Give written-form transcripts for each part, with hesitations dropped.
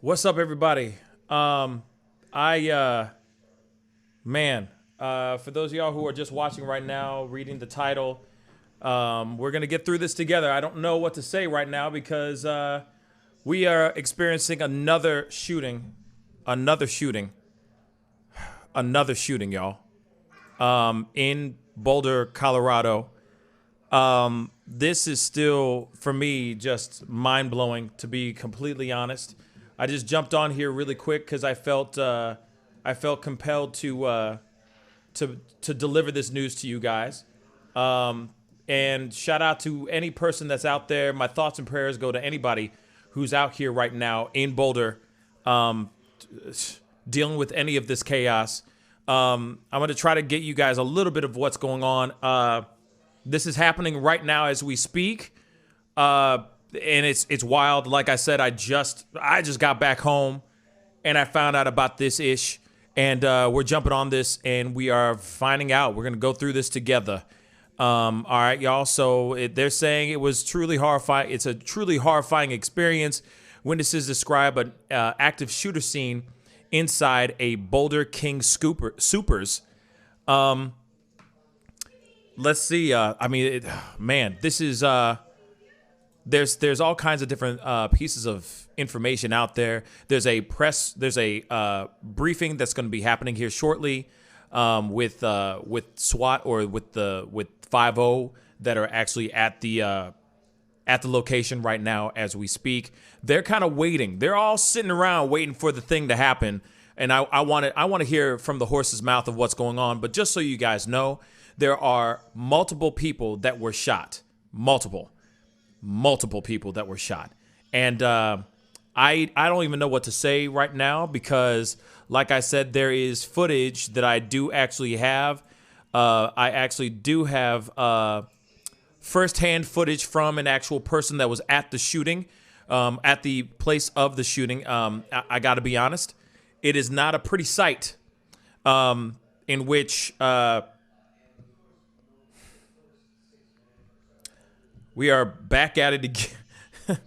What's up, everybody? I man, for those of y'all who are just watching right now, reading the title, we're gonna get through this together. I don't know what to say right now because we are experiencing another shooting, y'all, in Boulder, Colorado. This is still, for me, just mind blowing, to be completely honest. I just jumped on here really quick because I felt compelled to deliver this news to you guys. And shout out to any person that's out there. My thoughts and prayers go to anybody who's out here right now in Boulder, dealing with any of this chaos. I'm going to try to get you guys a little bit of what's going on. This is happening right now as we speak, and it's wild. Like I said, I just got back home, and I found out about this ish, and we're jumping on this, and we are finding out. We're gonna go through this together. All right, y'all. So they're saying it was truly horrifying. It's a truly horrifying experience. Witnesses describe an active shooter scene inside a Boulder King Supers. Let's see. Man, this is there's all kinds of different pieces of information out there. There's a briefing that's going to be happening here shortly with SWAT or with 50 that are actually at the location right now as we speak. They're kind of waiting. They're all sitting around waiting for the thing to happen. And I want to hear from the horse's mouth of what's going on. But just so you guys know, there are multiple people that were shot. Multiple people that were shot. And I don't even know what to say right now because, like I said, there is footage that I do actually have. I actually do have firsthand footage from an actual person that was at the shooting, at the place of the shooting. I got to be honest. It is not a pretty sight in which... we are back at it again.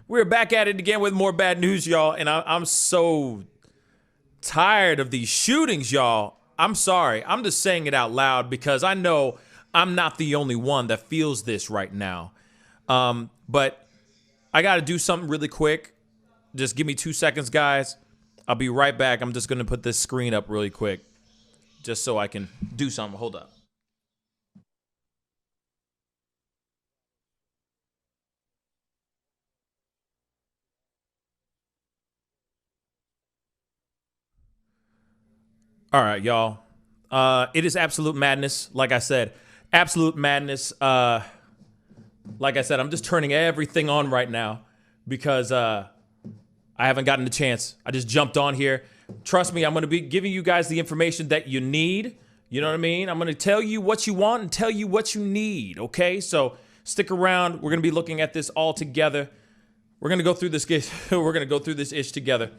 We're back at it again with more bad news, y'all. And I'm so tired of these shootings, y'all. I'm sorry. I'm just saying it out loud because I know I'm not the only one that feels this right now. But I got to do something really quick. Just give me 2 seconds, guys. I'll be right back. I'm just going to put this screen up really quick just so I can do something. Hold up. All right, y'all. It is absolute madness. Like I said, absolute madness. Like I said, I'm just turning everything on right now because I haven't gotten the chance. I just jumped on here. Trust me, I'm going to be giving you guys the information that you need. You know what I mean? I'm going to tell you what you want and tell you what you need. Okay, so stick around. We're going to be looking at this all together. We're going to go through this. We're going to go through this ish together.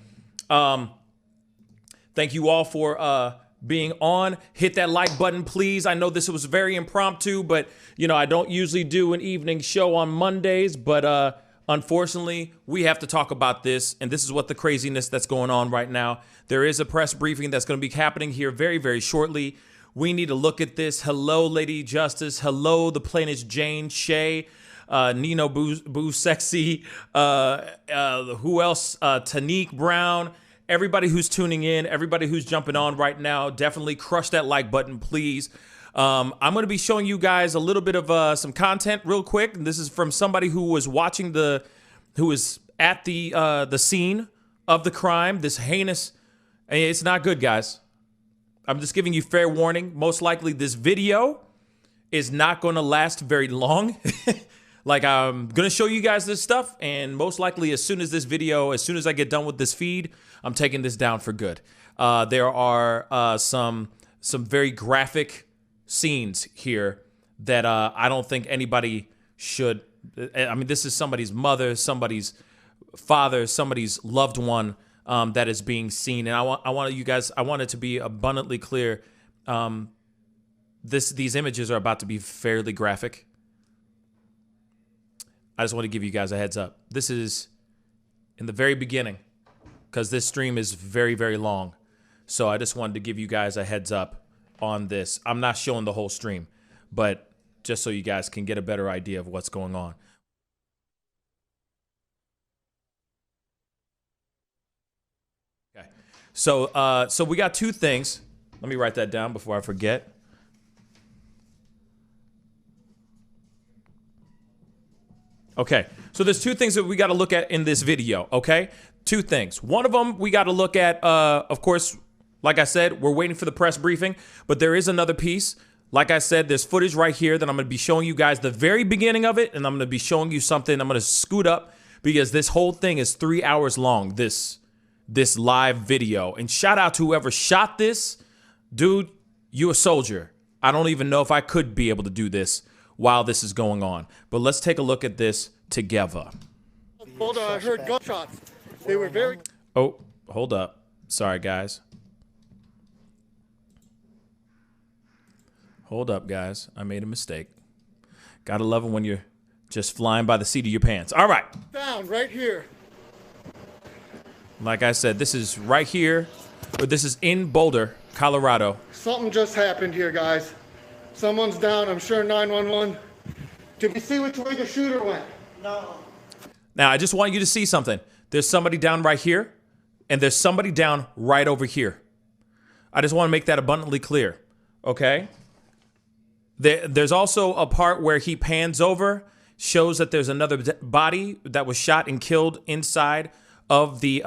Thank you all for being on. Hit that like button, please. I know this was very impromptu, but you know I don't usually do an evening show on Mondays, but unfortunately, we have to talk about this, and this is what the craziness that's going on right now. There is a press briefing that's going to be happening here very, very shortly. We need to look at this. Hello, Lady Justice. Hello, the plaintiffs Jane, Shay, Nino Boo Sexy. Who else? Tanique Brown. Everybody who's tuning in, everybody who's jumping on right now, definitely crush that like button, please. I'm going to be showing you guys a little bit of some content real quick. This is from somebody who was watching who was at the scene of the crime. This heinous, it's not good, guys. I'm just giving you fair warning. Most likely this video is not going to last very long. Like, I'm going to show you guys this stuff, and most likely as soon as I get done with this feed, I'm taking this down for good. There are some very graphic scenes here that I don't think anybody should. I mean, this is somebody's mother, somebody's father, somebody's loved one that is being seen. And I want it to be abundantly clear. These images are about to be fairly graphic. I just want to give you guys a heads up. This is in the very beginning, because this stream is very, very long. So I just wanted to give you guys a heads up on this. I'm not showing the whole stream, but just so you guys can get a better idea of what's going on. Okay. So we got two things. Let me write that down before I forget. Okay, so there's two things that we got to look at in this video, okay? Two things. One of them we got to look at, of course, like I said, we're waiting for the press briefing, but there is another piece. Like I said, there's footage right here that I'm going to be showing you guys the very beginning of it, and I'm going to be showing you something. I'm going to scoot up because this whole thing is 3 hours long, this live video. And shout out to whoever shot this. Dude, you a soldier. I don't even know if I could be able to do this while this is going on. But let's take a look at this together. Boulder, I heard gunshots. They were very... Oh, hold up. Sorry, guys. Hold up, guys. I made a mistake. Gotta love it when you're just flying by the seat of your pants. All right. Down right here. Like I said, this is right here, or this is in Boulder, Colorado. Something just happened here, guys. Someone's down, I'm sure 911. Did we see which way the shooter went? No. Now, I just want you to see something. There's somebody down right here, and there's somebody down right over here. I just want to make that abundantly clear, okay? There's also a part where he pans over, shows that there's another body that was shot and killed inside of the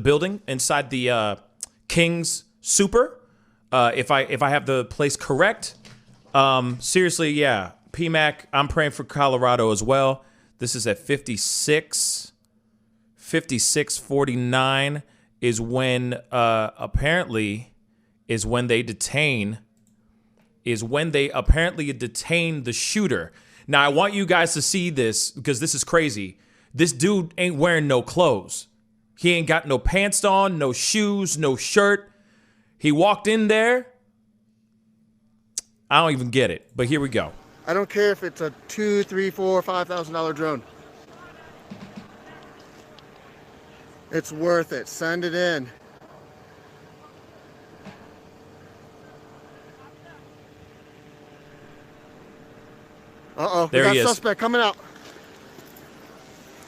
building, inside the King's Super. If I have the place correct. Seriously, yeah. PMAC, I'm praying for Colorado as well. This is at 5649 is when apparently they apparently detain the shooter. Now I want you guys to see this because this is crazy. This dude ain't wearing no clothes. He ain't got no pants on, no shoes, no shirt. He walked in there. I don't even get it, but here we go. I don't care if it's a $2,000, $3,000, $4,000, $5,000 drone. It's worth it. Send it in. Uh-oh. There he is. Suspect coming out.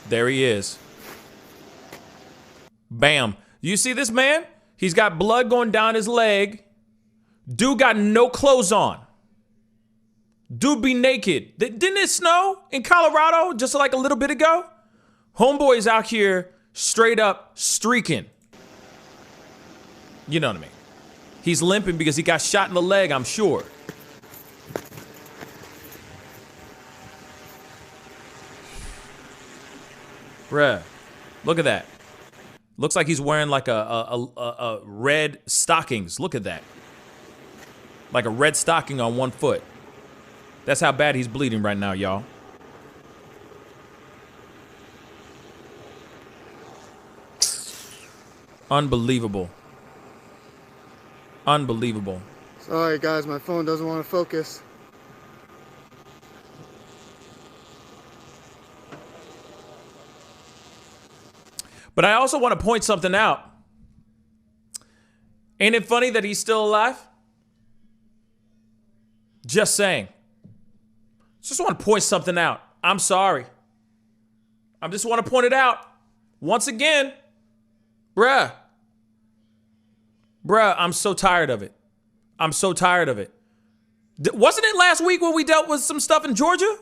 There he is. Bam. You see this man? He's got blood going down his leg. Dude got no clothes on. Dude be naked. Didn't it snow in Colorado just like a little bit ago? Homeboy's out here straight up streaking. You know what I mean? He's limping because he got shot in the leg, I'm sure. Bruh, look at that. Looks like he's wearing like a red stockings. Look at that. Like a red stocking on one foot. That's how bad he's bleeding right now, y'all. Unbelievable. Unbelievable. Sorry, guys, my phone doesn't want to focus. But I also want to point something out. Ain't it funny that he's still alive? Just saying. Just want to point something out. I'm sorry. I just want to point it out. Once again, bruh, I'm so tired of it. I'm so tired of it. Wasn't it last week when we dealt with some stuff in Georgia?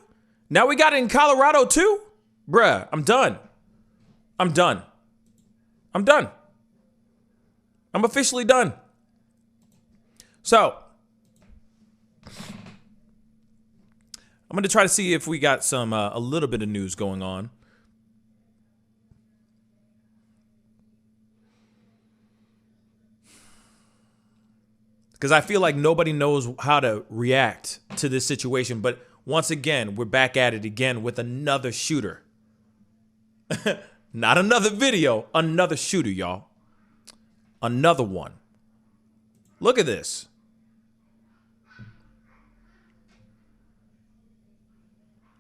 Now we got it in Colorado too? Bruh, I'm done. I'm done. I'm done. I'm officially done. So, I'm going to try to see if we got some a little bit of news going on. Because I feel like nobody knows how to react to this situation. But once again, we're back at it again with another shooter. Not another video, another shooter, y'all. Another one. Look at this.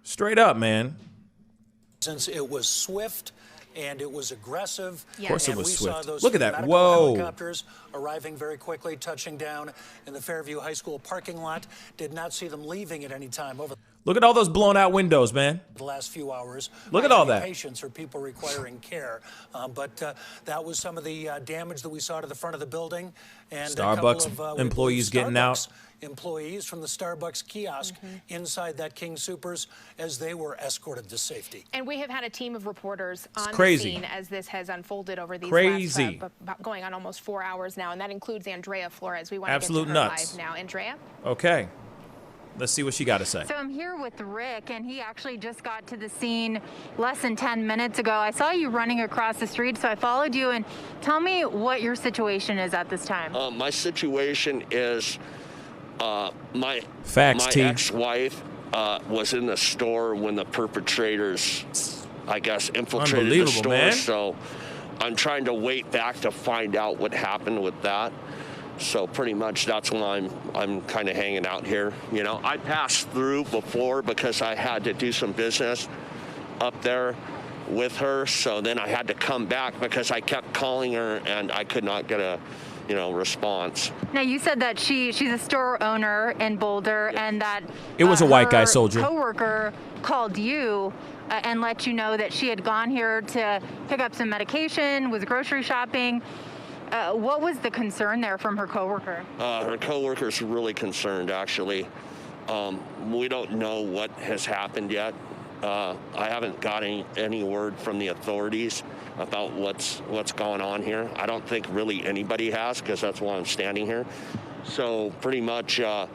Straight up, man. Since it was swift and it was aggressive. Of course it And was we swift. saw those Look at that. medical Whoa. helicopters arriving very quickly, touching down in the Fairview High School parking lot. Did not see them leaving at any time over Look at all those blown out windows, man. the last few hours. Look at all that. Patients or people requiring care. But that was some of the damage that we saw to the front of the building. And Starbucks a couple of, employees getting out. Employees from the Starbucks kiosk inside that King Soopers as they were escorted to safety. And we have had a team of reporters on the scene as this has unfolded over these Crazy. last going on almost 4 hours now, and that includes Andrea Flores. We want to Absolute get to her nuts. live now. Andrea? Okay. Let's see what she got to say. So I'm here with Rick, and he actually just got to the scene less than 10 minutes ago. I saw you running across the street, so I followed you. And tell me what your situation is at this time. My situation is my T. ex-wife was in the store when the perpetrators, I guess, infiltrated the store. Man. So I'm trying to wait back to find out what happened with that. So pretty much that's when I'm kind of hanging out here. You know, I passed through before because I had to do some business up there with her. So then I had to come back because I kept calling her and I could not get a response. Now, you said that she's a store owner in Boulder, and that it was a white guy soldier. Her coworker called you and let you know that she had gone here to pick up some medication, was grocery shopping. What was the concern there from her coworker? Her coworker's really concerned, actually. We don't know what has happened yet. I haven't got any word from the authorities about what's going on here. I don't think really anybody has, because that's why I'm standing here. So pretty much, I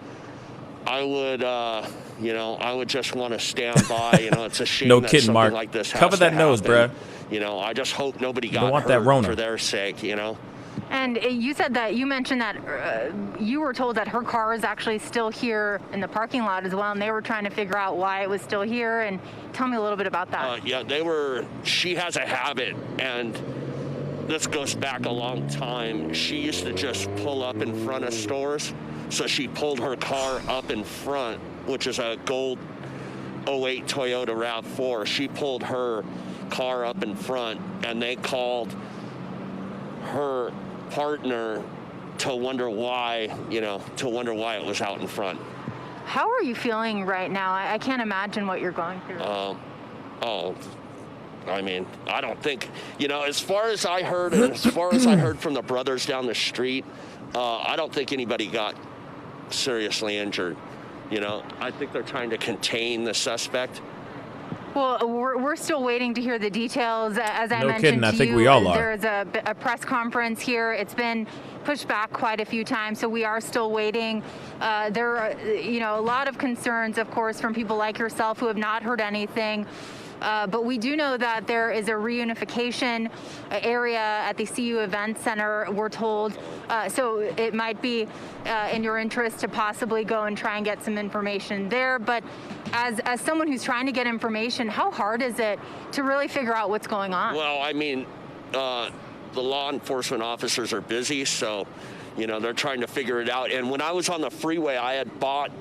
would just want to stand by. It's a shame no that kidding, something Mark. like this has Cover that to nose, happen. bruh. I just hope nobody got want hurt that Rona. for their sake. And you mentioned that you were told that her car is actually still here in the parking lot as well, and they were trying to figure out why it was still here. And tell me a little bit about that. She has a habit, and this goes back a long time. She used to just pull up in front of stores. So she pulled her car up in front, which is a gold 08 Toyota RAV4. She pulled her car up in front, and they called her partner to wonder why it was out in front. How are you feeling right now? I can't imagine what you're going through. I don't think, as far as I heard, and as far as I heard from the brothers down the street, I don't think anybody got seriously injured. I think they're trying to contain the suspect. Well, we're still waiting to hear the details. As I mentioned kidding. to I think you, we all are. There's a press conference here. It's been pushed back quite a few times, so we are still waiting. There are, a lot of concerns, of course, from people like yourself who have not heard anything. But we do know that there is a reunification area at the CU Event Center, we're told. So it might be in your interest to possibly go and try and get some information there. But as someone who's trying to get information, how hard is it to really figure out what's going on? Well, the law enforcement officers are busy, so, they're trying to figure it out. And when I was on the freeway, I had bought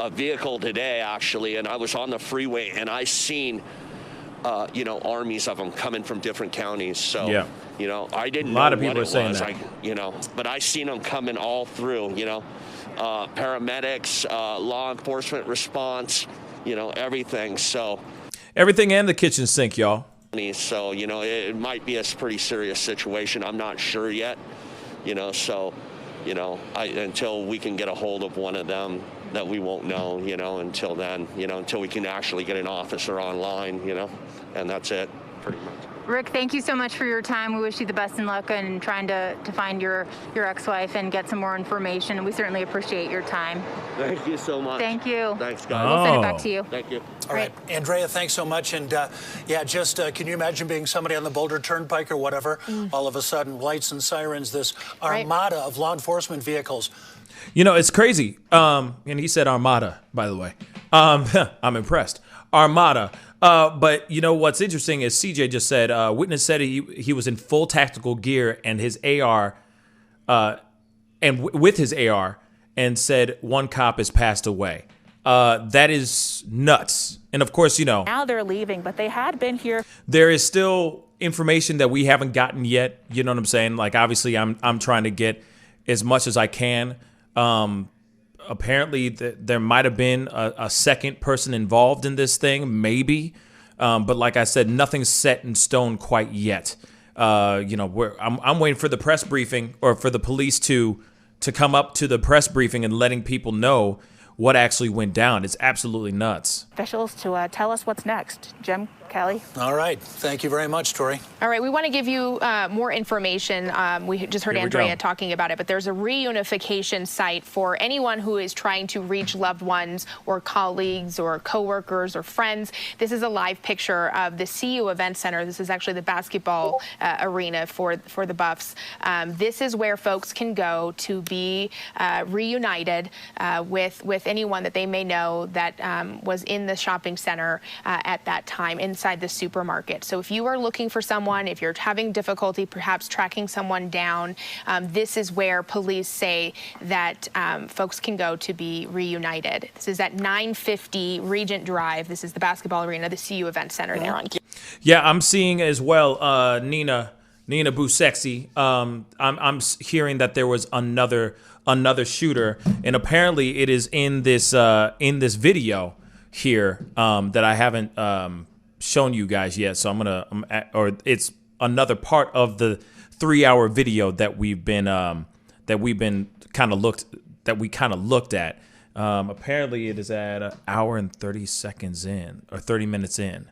a vehicle today, actually, and I was on the freeway, and I seen, armies of them coming from different counties. So, yeah. I didn't know A lot of what people it are saying was. that. But I seen them coming all through, paramedics, law enforcement response, everything. So everything and the kitchen sink, y'all. So, it might be a pretty serious situation. I'm not sure yet, so, until we can get a hold of one of them, that we won't know, until then, until we can actually get an officer online, and that's it, pretty much. Rick, thank you so much for your time. We wish you the best in luck in trying to find your ex-wife and get some more information. We certainly appreciate your time. Thank you so much. Thank you. Thanks, guys. We'll send it back to you. Thank you. All right, Andrea, thanks so much. And can you imagine being somebody on the Boulder Turnpike or whatever? All of a sudden, lights and sirens, this armada of law enforcement vehicles. It's crazy. And he said armada, by the way. I'm impressed. Armada. But what's interesting is CJ just said, witness said he was in full tactical gear and his AR, with his AR, and said one cop has passed away. That is nuts. And of course, you know, now they're leaving, but they had been here. There is still information that we haven't gotten yet. You know what I'm saying? Like, obviously, I'm trying to get as much as I can. Apparently, there might have been a second person involved in this thing, maybe. But like I said, nothing's set in stone quite yet. You know, I'm waiting for the press briefing, or for the police to come up to the press briefing and letting people know what actually went down. It's absolutely nuts. Officials to tell us what's next. Jim, Kelly. All right. Thank you very much, Tori. All right, we want to give you more information. We just heard Andrea talking about it, but there's a reunification site for anyone who is trying to reach loved ones or colleagues or coworkers or friends. This is a live picture of the CU Event Center. This is actually the basketball arena for the Buffs. This is where folks can go to be reunited with anyone that they may know that was in the shopping center at that time, inside the supermarket. So if you are looking for someone, if you're having difficulty perhaps tracking someone down, this is where police say that folks can go to be reunited. This is at 950 Regent Drive. This is the basketball arena, the CU Event Center there on. Yeah, I'm seeing as well, Nina Busexy. I'm hearing that there was another shooter, and apparently it is in this video here that I haven't shown you guys yet. So or it's another part of the 3-hour video that we kind of looked at. Apparently it is at 1 hour and 30 seconds in, or 30 minutes in.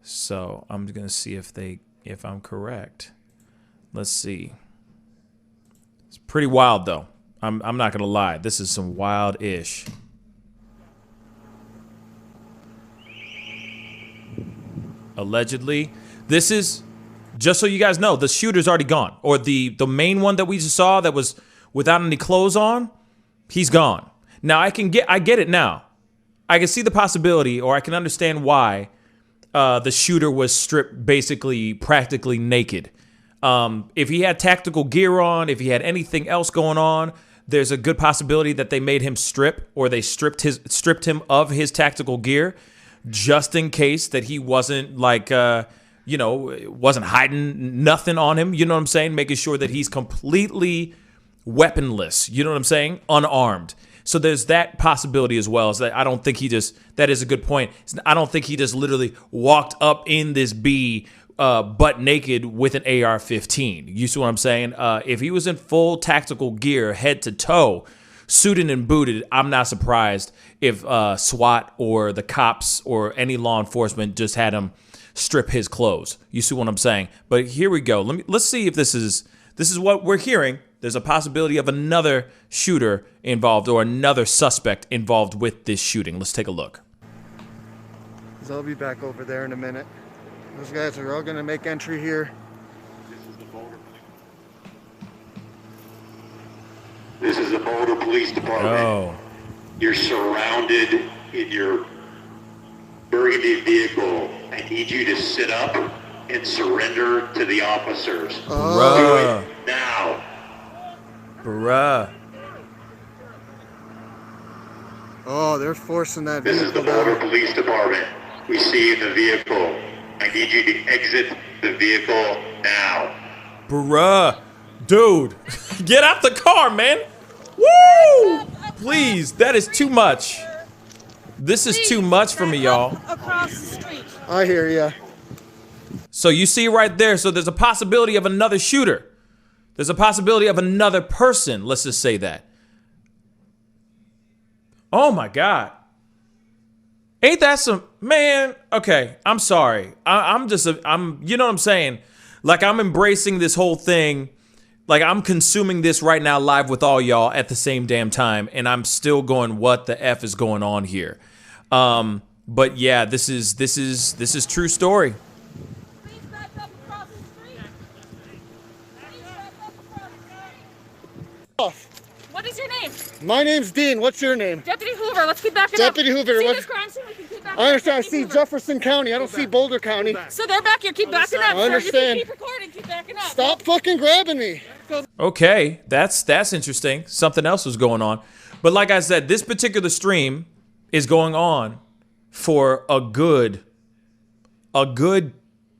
So I'm gonna see if I'm correct. Let's see. It's pretty wild though. I'm not gonna lie. This is some wild-ish. Allegedly, this is, just so you guys know, the shooter's already gone. Or the main one that we just saw that was without any clothes on, he's gone. Now I get it now. I can see the possibility, or I can understand why the shooter was stripped, basically practically naked. If he had tactical gear on, if he had anything else going on, there's a good possibility that they made him strip, or they stripped him of his tactical gear, just in case that he wasn't like, wasn't hiding nothing on him. You know what I'm saying? Making sure that he's completely weaponless. You know what I'm saying? Unarmed. So there's that possibility as well. Is that I don't think that is a good point. I don't think he just literally walked up in this butt naked with an AR-15. You see what I'm saying? If he was in full tactical gear, head to toe, suited and booted, I'm not surprised if SWAT or the cops or any law enforcement just had him strip his clothes. You see what I'm saying? But here we go. Let's see if this is what we're hearing. There's a possibility of another shooter involved, or another suspect involved with this shooting. Let's take a look. I'll be back over there in a minute. Those guys are all gonna make entry here. This is the Boulder Police Department. Oh. You're surrounded in your burgundy vehicle. I need you to sit up and surrender to the officers. Bruh. Do it now. Bruh. Oh, they're forcing that This is the vehicle Boulder down. Police Department. We see you in the vehicle. I need you to exit the vehicle now. Bruh. Dude, get out the car, man. Woo! Please, that is too much. This is too much for me, y'all. Across the street. I hear ya. So you see right there, so there's a possibility of another shooter. There's a possibility of another person, let's just say that. Oh my God. Ain't that some, man, okay, I'm sorry. I'm you know what I'm saying? Like, I'm embracing this whole thing. Like, I'm consuming this right now live with all y'all at the same damn time, and I'm still going, what the F is going on here? But yeah, this is true story. Please back up across the street. Please back up across the street. What is your name? My name's Dean. What's your name? Deputy Hoover. Let's keep backing Deputy up. Hoover. See What? this crime scene? We can keep backing I understand. I up. see Hoover. Jefferson County. I don't see Boulder County. So they're back here. Keep backing up. I understand. Sir. You can keep recording. Keep backing up. Stop fucking grabbing me. Okay, that's interesting. Something else was going on. But like I said, this particular stream, is going on for a good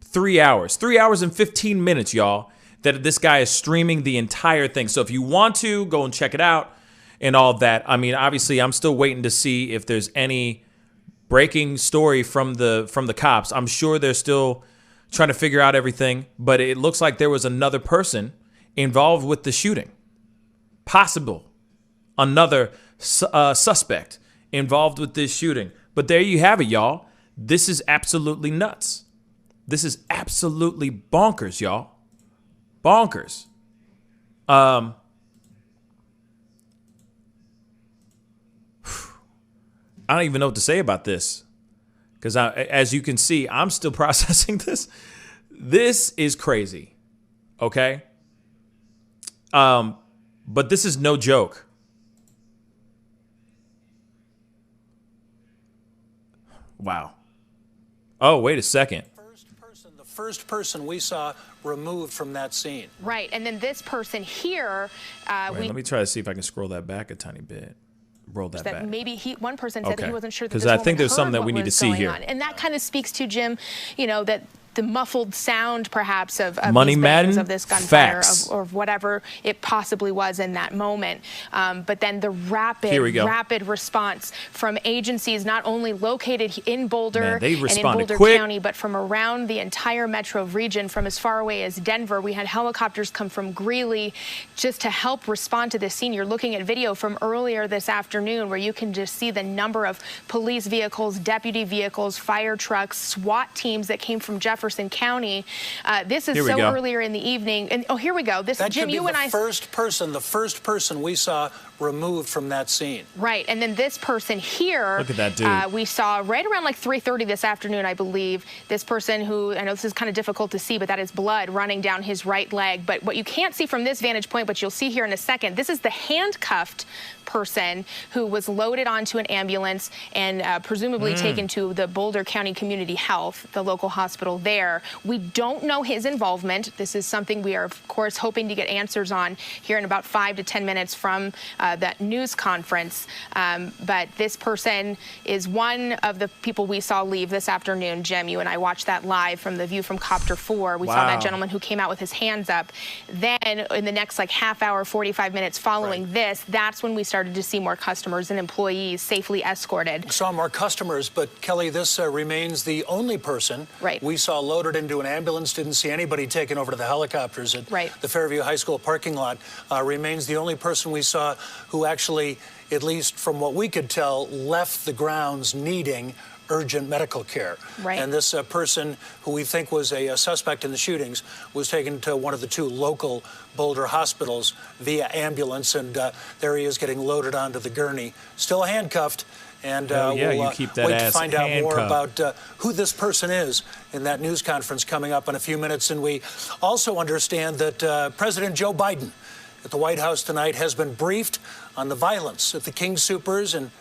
3 hours. 3 hours and 15 minutes, y'all, that this guy is streaming the entire thing. So if you want to, go and check it out and all of that. I mean, obviously, I'm still waiting to see if there's any breaking story from the cops. I'm sure they're still trying to figure out everything, but it looks like there was another person involved with the shooting. Possible. Another suspect involved with this shooting. But there you have it, y'all. This is absolutely nuts. This is absolutely bonkers, y'all. Bonkers. I don't even know what to say about this, because as you can see, I'm still processing this. This is crazy. Okay. But this is no joke. Wow. Oh, wait a second. The first person we saw removed from that scene. Right. And then this person here. Let me try to see if I can scroll that back a tiny bit. Roll that back. Maybe one person said that he wasn't sure that because this I think woman there's something heard that we what need to was see going here. on. And that kind of speaks to, Jim, that the muffled sound, perhaps, of Money these Madden, bangs, of this gunfire, facts. or whatever it possibly was in that moment. But then the rapid response from agencies not only located in Boulder and in Boulder County, but from around the entire metro region, from as far away as Denver. We had helicopters come from Greeley just to help respond to this scene. You're looking at video from earlier this afternoon where you can just see the number of police vehicles, deputy vehicles, fire trucks, SWAT teams that came from Jefferson County. This is so earlier in the evening. And here we go. This, that Jim, could be you and I. The first person we saw removed from that scene. Right. And then this person here. Look at that dude. We saw right around like 3:30 this afternoon, I believe. This person who, I know this is kind of difficult to see, but that is blood running down his right leg. But what you can't see from this vantage point, but you'll see here in a second, this is the handcuffed person who was loaded onto an ambulance and presumably taken to the Boulder County Community Health, the local hospital there. We don't know his involvement. This is something we are, of course, hoping to get answers on here in about 5 to 10 minutes from that news conference. But this person is one of the people we saw leave this afternoon. Jim, you and I watched that live from the view from Copter 4. We saw that gentleman who came out with his hands up. Then in the next half hour, 45 minutes following this, that's when we started to see more customers and employees safely escorted. Saw more customers, but Kelly, this remains the only person we saw loaded into an ambulance. Didn't see anybody taken over to the helicopters at the Fairview High School parking lot. Remains the only person we saw who actually, at least from what we could tell, left the grounds needing urgent medical care. And this person, who we think was a suspect in the shootings, was taken to one of the 2 local Boulder hospitals via ambulance, and there he is getting loaded onto the gurney, still handcuffed. And we'll wait to find out more about who this person is in that news conference coming up in a few minutes. And we also understand that President Joe Biden at the White House tonight has been briefed on the violence at the King Soopers and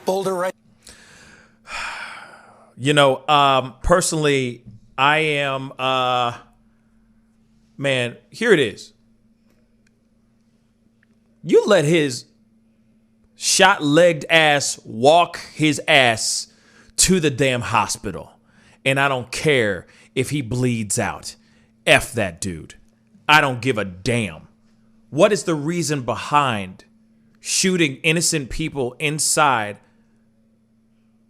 Boulder. Personally, I am, man, here it is. You let his shot-legged ass walk his ass to the damn hospital. And I don't care if he bleeds out. F that dude. I don't give a damn. What is the reason behind shooting innocent people inside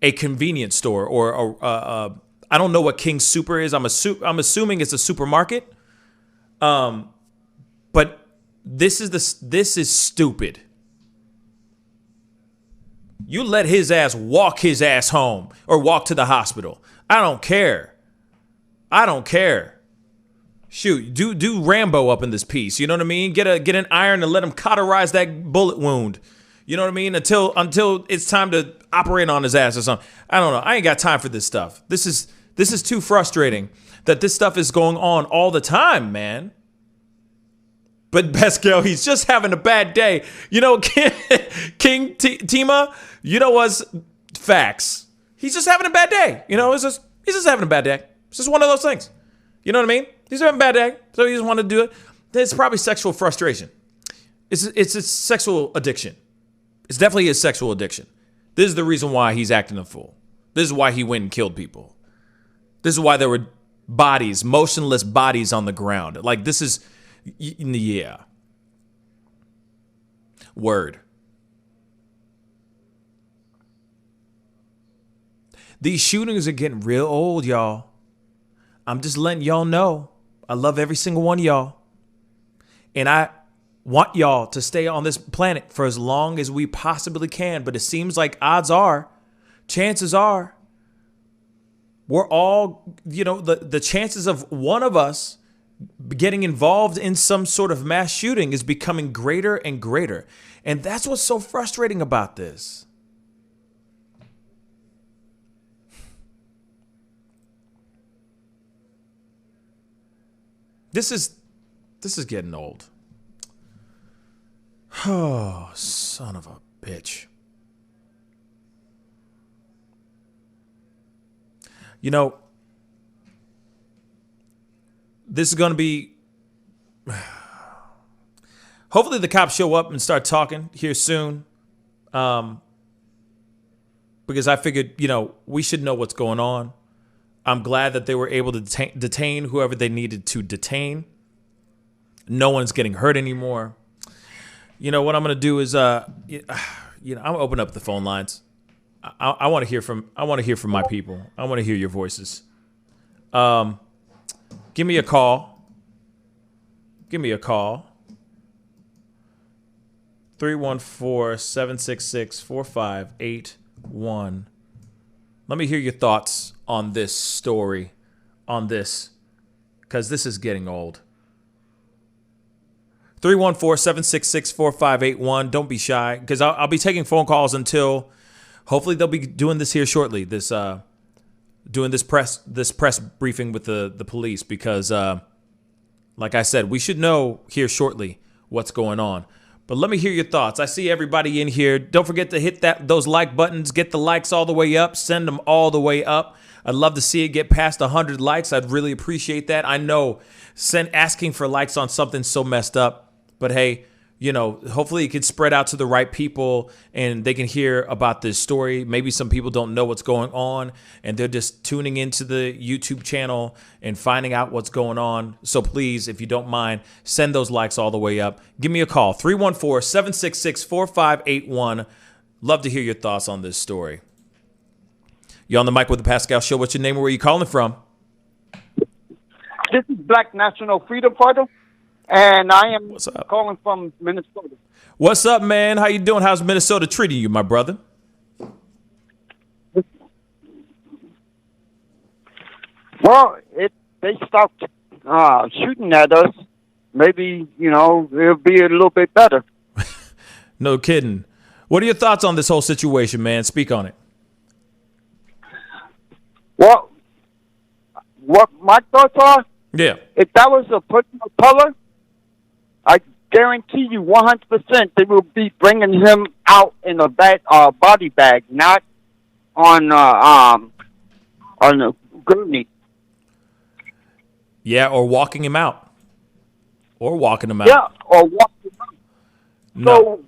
a convenience store or I don't know what King Super is. I'm assuming it's a supermarket. But this is stupid. You let his ass walk his ass home or walk to the hospital. I don't care. Shoot, do Rambo up in this piece. You know what I mean? Get an iron and let him cauterize that bullet wound. You know what I mean? Until it's time to operate on his ass or something. I don't know. I ain't got time for this stuff. This is too frustrating that this stuff is going on all the time, man. But Pascal, he's just having a bad day. King Tima, what's facts. He's just having a bad day. He's just having a bad day. It's just one of those things. You know what I mean? He's having a bad day, so he just wanted to do it. It's probably sexual frustration. It's a sexual addiction. It's definitely a sexual addiction. This is the reason why he's acting a fool. This is why he went and killed people. This is why there were bodies, motionless bodies on the ground. Like, this is, yeah. Word. These shootings are getting real old, y'all. I'm just letting y'all know. I love every single one of y'all. And I want y'all to stay on this planet for as long as we possibly can. But it seems like chances are, we're all, the chances of one of us getting involved in some sort of mass shooting is becoming greater and greater. And that's what's so frustrating about this. This is getting old. Oh, son of a bitch. This is going to be... Hopefully the cops show up and start talking here soon. Because I figured, we should know what's going on. I'm glad that they were able to detain whoever they needed to detain. No one's getting hurt anymore. What I'm going to do is, I'm going to open up the phone lines. I want to hear from my people. I want to hear your voices. Give me a call. 314-766-4581. Let me hear your thoughts on this story, because this is getting old. 314-766-4581. Don't be shy, because I'll be taking phone calls until, hopefully they'll be doing this here shortly. Doing this press briefing with the police, because like I said, we should know here shortly what's going on. But let me hear your thoughts. I see everybody in here. Don't forget to hit those like buttons. Get the likes all the way up. Send them all the way up. I'd love to see it get past 100 likes. I'd really appreciate that. I know asking for likes on something so messed up. But hey, hopefully it can spread out to the right people and they can hear about this story. Maybe some people don't know what's going on and they're just tuning into the YouTube channel and finding out what's going on. So please, if you don't mind, send those likes all the way up. Give me a call, 314-766-4581. Love to hear your thoughts on this story. You on the mic with the Pascal Show. What's your name and where are you calling from? This is Black National Freedom Fighter. And I am calling from Minnesota. What's up, man? How you doing? How's Minnesota treating you, my brother? Well, they stopped shooting at us. Maybe, it'll be a little bit better. No kidding. What are your thoughts on this whole situation, man? Speak on it. Well, what my thoughts are? Yeah. If that was a person of color, I guarantee you 100% they will be bringing him out in a body bag, not on a gurney. Yeah, or walking him out. Yeah, or walking him out. No. So,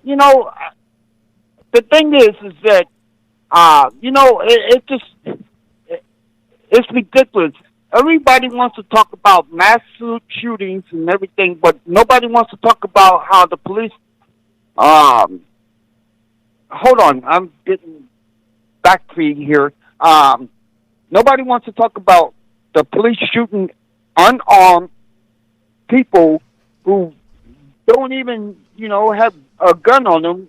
the thing is that, it's ridiculous. Everybody wants to talk about mass shootings and everything, but nobody wants to talk about how the police... hold on, I'm getting backfeed here. Nobody wants to talk about the police shooting unarmed people who don't even, have a gun on them,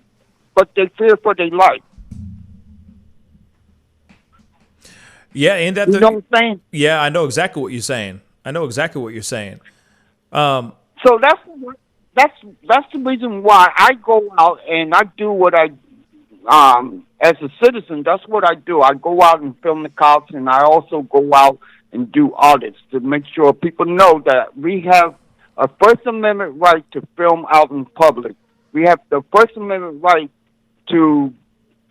but they fear for their life. Yeah, ain't that you know what I'm saying? Yeah, I know exactly what you're saying. So that's the reason why I go out and I do what I as a citizen. That's what I do. I go out and film the cops, and I also go out and do audits to make sure people know that we have a First Amendment right to film out in public. We have the First Amendment right to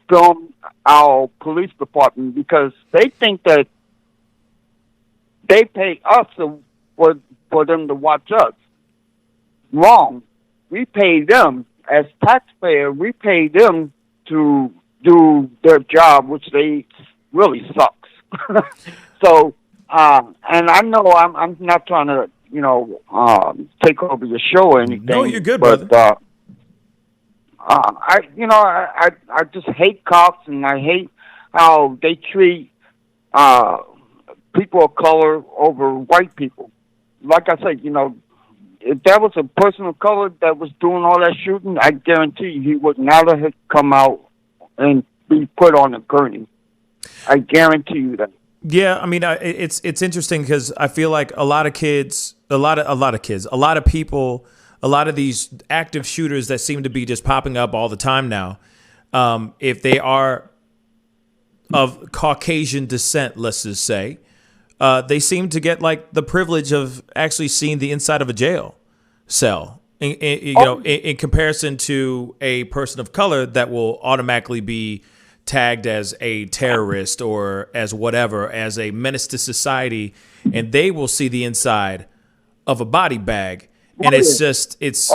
film our police department because they think that they pay us for them to watch us. Wrong. We pay them as taxpayers. We pay them to do their job, which they really sucks. So, and I know I'm not trying to, take over your show or anything. No, you're good, but, brother. I just hate cops, and I hate how they treat people of color over white people. Like I said, if that was a person of color that was doing all that shooting, I guarantee you he would never have come out and be put on a gurney. I guarantee you that. Yeah, I mean, it's interesting because I feel like a lot of kids, a lot of people, a lot of these active shooters that seem to be just popping up all the time now, if they are of Caucasian descent, let's just say, they seem to get like the privilege of actually seeing the inside of a jail cell, in comparison to a person of color that will automatically be tagged as a terrorist or as whatever, as a menace to society, and they will see the inside of a body bag. And it's just, it's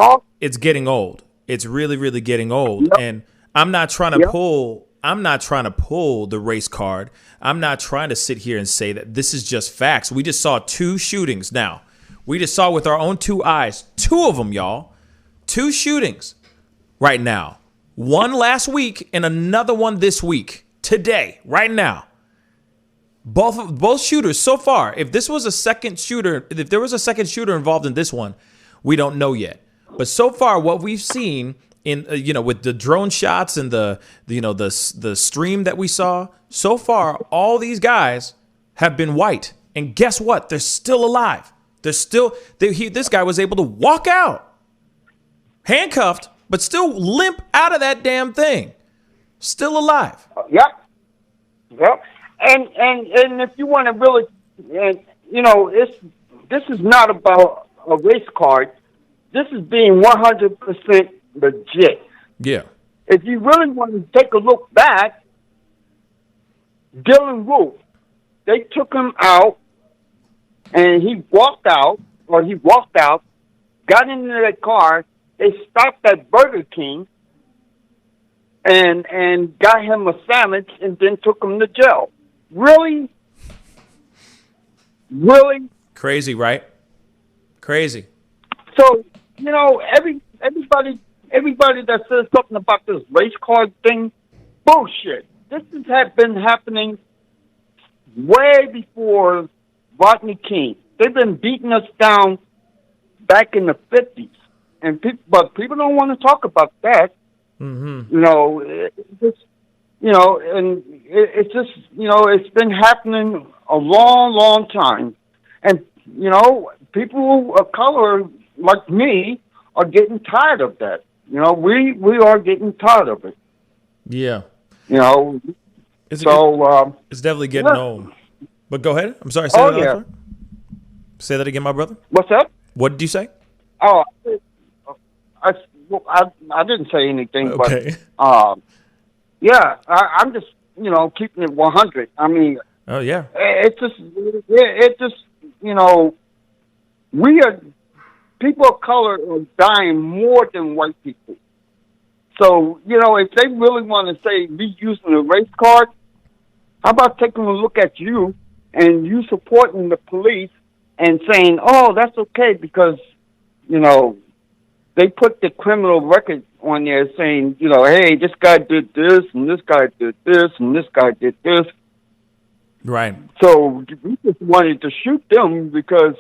getting old. It's really, really getting old. And I'm not trying to pull the race card. I'm not trying to sit here and say that this is just facts. We just saw 2 shootings now. We just saw with our own 2 eyes, 2 of them, y'all. 2 shootings right now. One last week and another one this week, today, right now. Both shooters so far. If there was a second shooter involved in this one, we don't know yet. But so far, what we've seen in with the drone shots and the stream that we saw, so far, all these guys have been white. And guess what? They're still alive. This guy was able to walk out, handcuffed, but still limp out of that damn thing. Still alive. Yep. And if you want to really, this is not about a race card. This is being 100% legit. Yeah. If you really want to take a look back, Dylan Roof, they took him out, and he walked out, got into that car. They stopped at Burger King and got him a sandwich and then took him to jail. Really? Really? Crazy, right? Crazy. So, everybody that says something about this race card thing, bullshit. This has been happening way before Rodney King. They've been beating us down back in the 50s. But people don't want to talk about that. Mm-hmm. It's been happening a long, long time. And, people of color like me are getting tired of that. We are getting tired of it. Yeah. It's definitely getting old. But go ahead. I'm sorry. Say that again, my brother. What's up? What did you say? Oh, I didn't say anything, okay. But I'm just keeping it 100. I mean, oh yeah, it just we are people of color are dying more than white people. So if they really want to say be using a race card, how about taking a look at you and you supporting the police and saying, oh, that's okay because they put the criminal record on there saying, hey, this guy did this, and this guy did this, and this guy did this. Right. So we just wanted to shoot them because,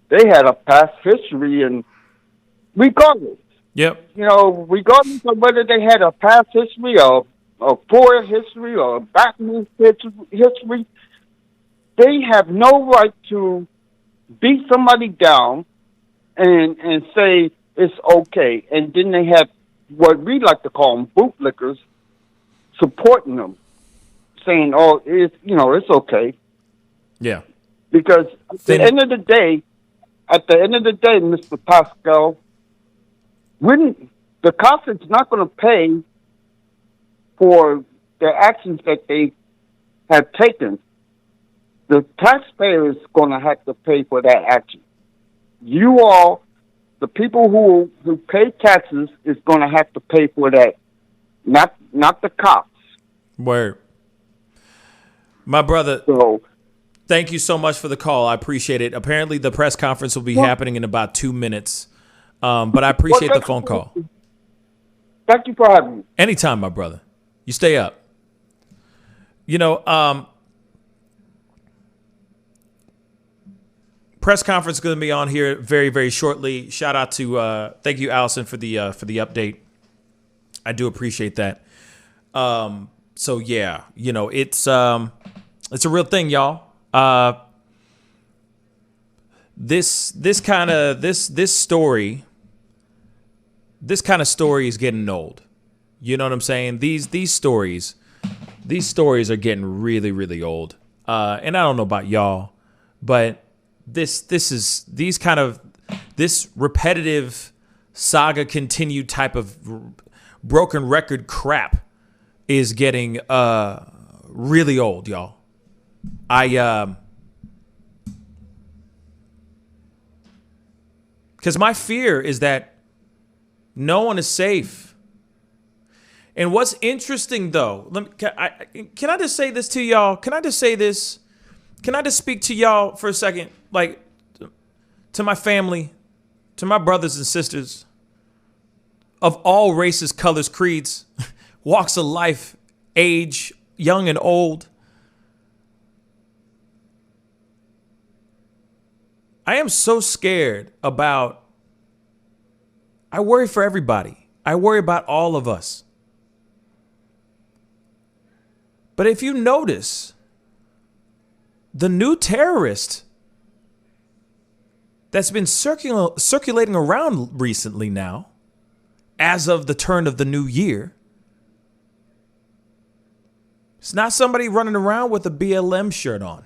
they had a past history, and regardless. Yep. Regardless of whether they had a past history or a forward history or a backward history, they have no right to beat somebody down and say it's okay. And then they have what we like to call them bootlickers supporting them, saying, oh, it's okay. Yeah. Because at the end of the day, Mr. Pascal, when the cops is not going to pay for the actions that they have taken, the taxpayer is going to have to pay for that action. You all, the people who pay taxes, is going to have to pay for that. Not not the cops. Word. My brother, So, thank you so much for the call. I appreciate it. Apparently, the press conference will be happening in about 2 minutes. But I appreciate the phone call. Thank you for having me. Anytime, my brother. You stay up. You know, press conference is going to be on here very, very shortly. Shout out to thank you, Allison, for the update. I do appreciate that. So yeah, you know, it's a real thing, y'all. This kind of story is getting old. You know what I'm saying? These stories are getting really, really old. And I don't know about y'all, but this repetitive saga continued type of broken record crap is getting really old, y'all. Because my fear is that no one is safe. And what's interesting, though, can I just say this to y'all? Can I just say this? Can I just speak to y'all for a second? Like, to my family, to my brothers and sisters of all races, colors, creeds, walks of life, age, young and old. I am so scared about, I worry for everybody. I worry about all of us. But if you notice, the new terrorist that's been circulating around recently now, as of the turn of the new year, it's not somebody running around with a BLM shirt on.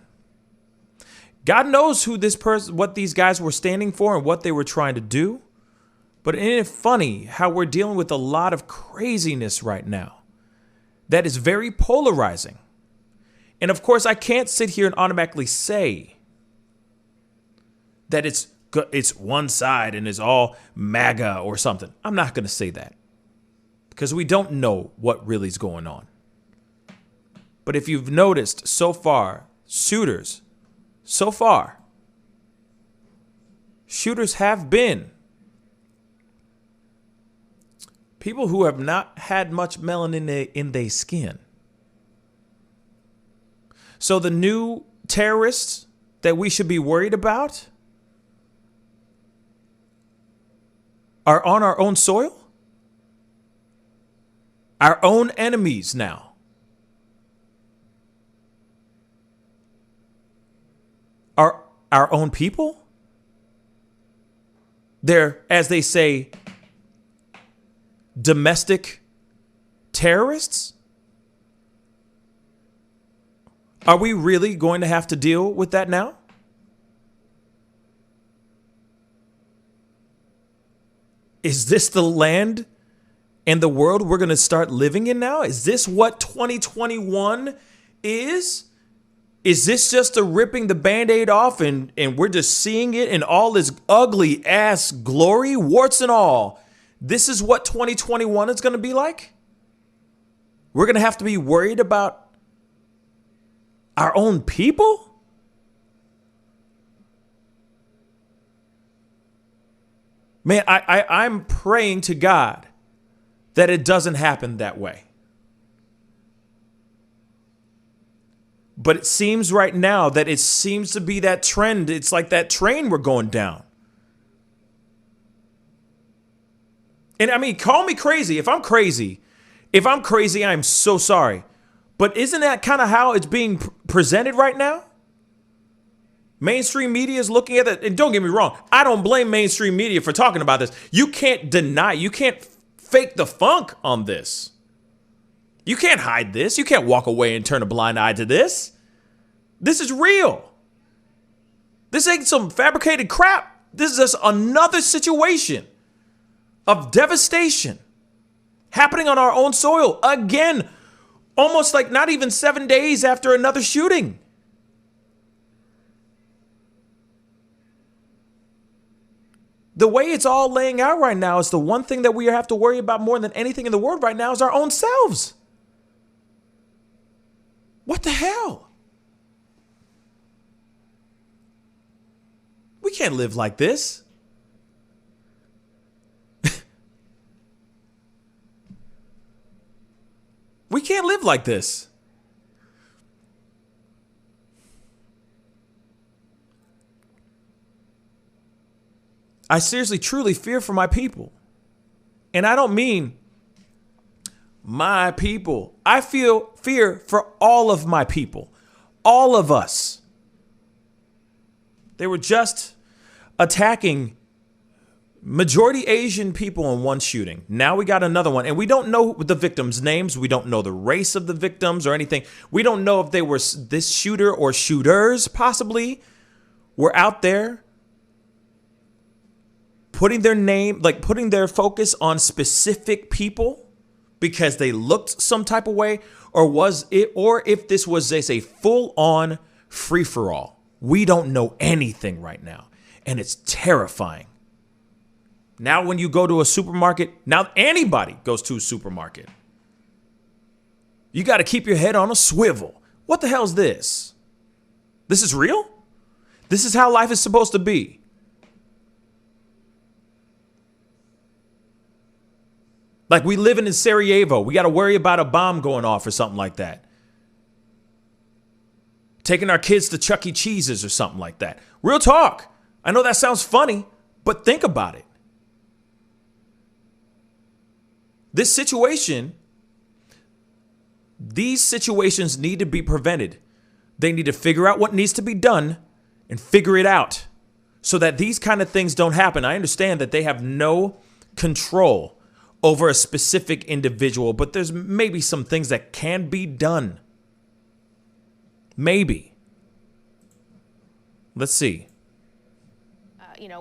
God knows who this person, what these guys were standing for and what they were trying to do. But isn't it funny how we're dealing with a lot of craziness right now that is very polarizing? And of course, I can't sit here and automatically say that it's one side and it's all MAGA or something. I'm not going to say that because we don't know what really is going on. But if you've noticed so far, shooters have been people who have not had much melanin in their skin. So the new terrorists that we should be worried about are on our own soil? Our own enemies now. Are our own people? They're, as they say, domestic terrorists? Are we really going to have to deal with that now? Is this the land and the world we're going to start living in now? Is this what 2021 is? Is this just a ripping the Band-Aid off and we're just seeing it in all this ugly ass glory, warts and all? This is what 2021 is going to be like? We're going to have to be worried about our own people? Man, I'm praying to God that it doesn't happen that way. But it seems right now that it seems to be that trend. It's like that train we're going down. And I mean, call me crazy. If I'm crazy, I'm so sorry. But isn't that kind of how it's being presented right now? Mainstream media is looking at it. And don't get me wrong, I don't blame mainstream media for talking about this. You can't deny, you can't fake the funk on this. You can't hide this. You can't walk away and turn a blind eye to this. This is real. This ain't some fabricated crap. This is just another situation of devastation happening on our own soil. Again, almost like not even 7 days after another shooting. The way it's all laying out right now is the one thing that we have to worry about more than anything in the world right now is our own selves. What the hell? We can't live like this. We can't live like this. I seriously, truly fear for my people. And I don't mean my people. I feel fear for all of my people. All of us. They were just attacking majority Asian people in one shooting. Now we got another one. And we don't know the victims' names. We don't know the race of the victims or anything. We don't know if they were this shooter or shooters possibly were out there putting their name, like putting their focus on specific people because they looked some type of way, or was it, or if this was a full-on free-for-all. We don't know anything right now, and it's terrifying. Now when you go to a supermarket, now anybody goes to a supermarket, you got to keep your head on a swivel. What the hell is this? This is real? This is how life is supposed to be. Like we living in Sarajevo. We got to worry about a bomb going off or something like that. Taking our kids to Chuck E. Cheese's or something like that. Real talk. I know that sounds funny, but think about it. This situation, these situations need to be prevented. They need to figure out what needs to be done and figure it out so that these kind of things don't happen. I understand that they have no control over a specific individual, but there's maybe some things that can be done. Maybe. Let's see.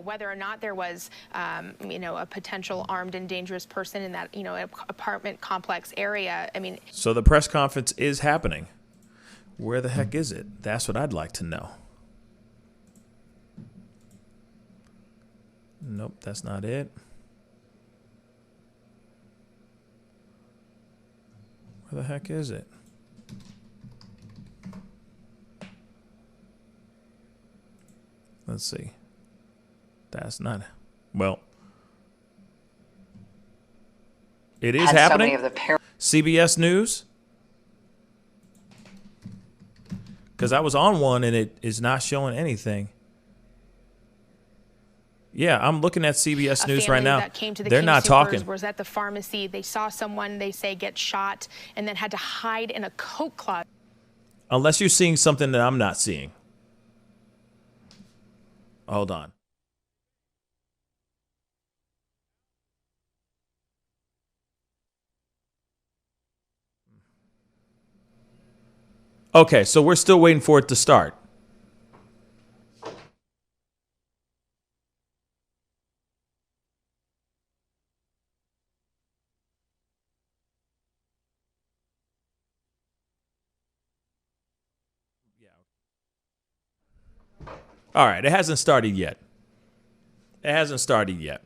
Whether or not there was, a potential armed and dangerous person in that, apartment complex area. I mean. So the press conference is happening. Where the heck is it? That's what I'd like to know. Nope, that's not it. Where the heck is it? Let's see. That's not. Well, it is happening. CBS News. Because I was on one and it is not showing anything. Yeah, I'm looking at CBS News right now. They're not talking. Was at the pharmacy. They saw someone, they say, get shot and then had to hide in a coat closet. Unless you're seeing something that I'm not seeing. Hold on. Okay, so we're still waiting for it to start. All right, it hasn't started yet. It hasn't started yet.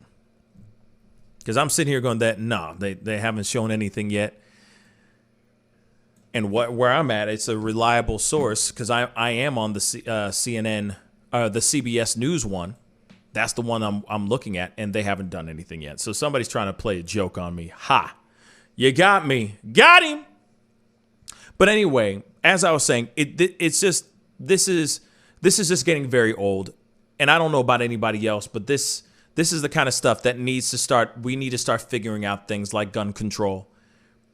Because I'm sitting here going that, no, they haven't shown anything yet. And where I'm at, it's a reliable source because I am on the CNN, the CBS News one. That's the one I'm looking at, and they haven't done anything yet. So somebody's trying to play a joke on me. Ha! You got me. Got him! But anyway, as I was saying, it's just, this is just getting very old. And I don't know about anybody else, but this is the kind of stuff that needs to start. We need to start figuring out things like gun control,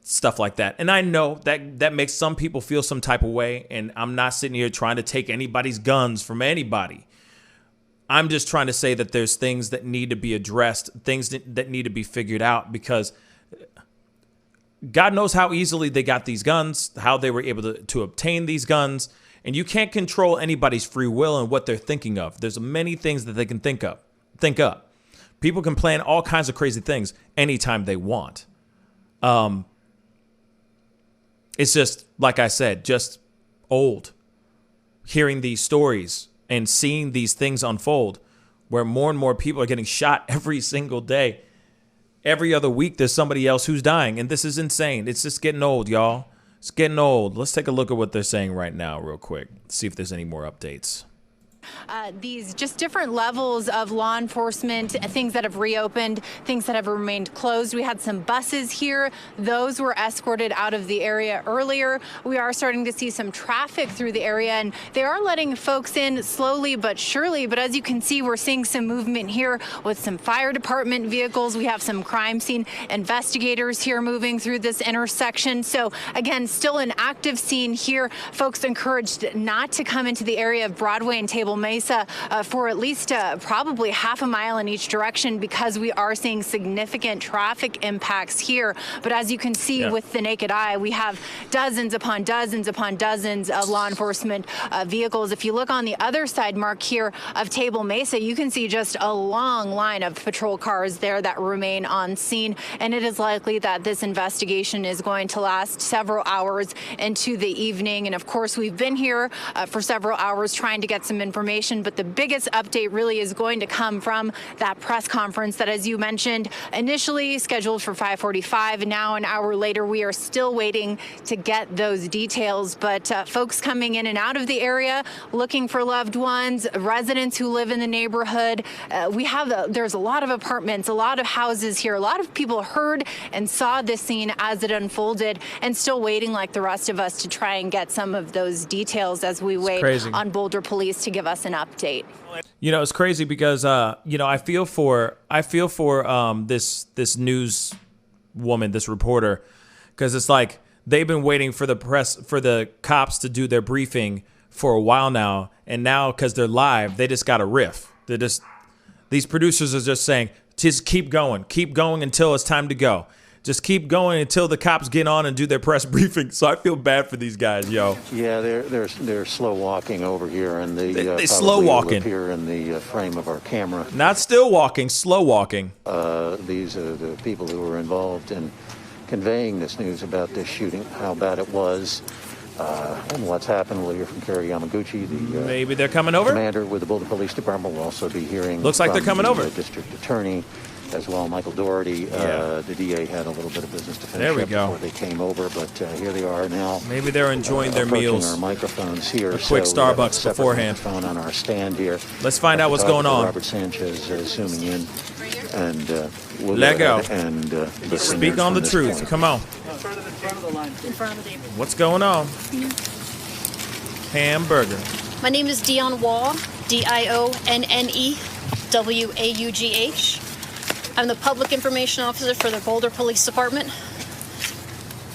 stuff like that. And I know that makes some people feel some type of way. And I'm not sitting here trying to take anybody's guns from anybody. I'm just trying to say that there's things that need to be addressed, things that need to be figured out, because God knows how easily they got these guns, how they were able to obtain these guns. And you can't control anybody's free will and what they're thinking of. There's many things that they can think up. People can plan all kinds of crazy things anytime they want. It's just, like I said, just old. Hearing these stories and seeing these things unfold where more and more people are getting shot every single day. Every other week, there's somebody else who's dying. And this is insane. It's just getting old, y'all. It's getting old. Let's take a look at what they're saying right now real quick. See if there's any more updates. These just different levels of law enforcement, things that have reopened, things that have remained closed. We had some buses here. Those were escorted out of the area earlier. We are starting to see some traffic through the area, and they are letting folks in slowly but surely. But as you can see, we're seeing some movement here with some fire department vehicles. We have some crime scene investigators here moving through this intersection. So again, still an active scene here. Folks encouraged not to come into the area of Broadway and Table Mesa for at least probably half a mile in each direction, because we are seeing significant traffic impacts here. But as you can see with the naked eye, we have dozens upon dozens upon dozens of law enforcement vehicles. If you look on the other side, Mark, here of Table Mesa, you can see just a long line of patrol cars there that remain on scene. And it is likely that this investigation is going to last several hours into the evening. And of course, we've been here for several hours trying to get some information. But the biggest update really is going to come from that press conference that, as you mentioned, initially scheduled for 5:45. Now, an hour later, we are still waiting to get those details. But folks coming in and out of the area looking for loved ones, residents who live in the neighborhood. There's a lot of apartments, a lot of houses here. A lot of people heard and saw this scene as it unfolded, and still waiting like the rest of us to try and get some of those details as we wait on Boulder police to give us an update. You know, it's crazy because you know, I feel for this news woman, this reporter, because it's like they've been waiting for the cops to do their briefing for a while now, and now because they're live, they just got a riff. These producers are just saying, just keep going until it's time to go. Just keep going until the cops get on and do their press briefing. So I feel bad for these guys, yo. Yeah, they're slow walking over here, and they slow walking here in the frame of our camera. Not still walking, slow walking. These are the people who were involved in conveying this news about this shooting, how bad it was, and what's happened. We'll hear from Kerry Yamaguchi, the maybe they're coming over. Commander with the Boulder Police Department. We'll also be hearing. Looks like they're coming over. The district attorney. As well, Michael Doherty, the DA had a little bit of business to finish up before they came over, but here they are now. Maybe they're enjoying their meals. Our microphones here. A quick Starbucks beforehand. Phone on our stand here. Let's find out what's going on. Robert Sanchez zooming in, and we'll let go. And speak on the truth. Point. Come on. In front of the line. In front of the table. What's going on? Hamburger. My name is Dion Waugh, DIONNEWAUGH. I'm the Public Information Officer for the Boulder Police Department.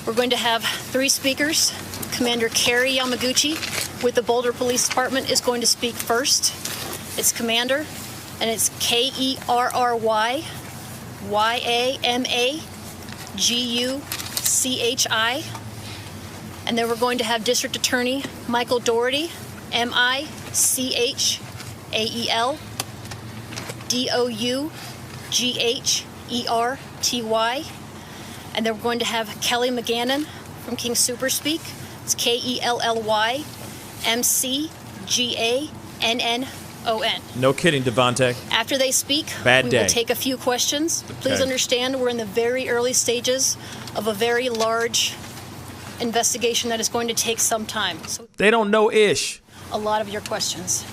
We're going to have 3 speakers. Commander Kerry Yamaguchi with the Boulder Police Department is going to speak first. It's Commander, and it's KERRYYAMAGUCHI. And then we're going to have District Attorney Michael Doherty, MICHAELDOUGHERTY. And then we're going to have Kelly McGannon from King Super Speak. It's KELLYMCGANNON. No kidding, Devontae. After they speak, we will take a few questions. Please understand we're in the very early stages of a very large investigation that is going to take some time. So they don't know ish. A lot of your questions.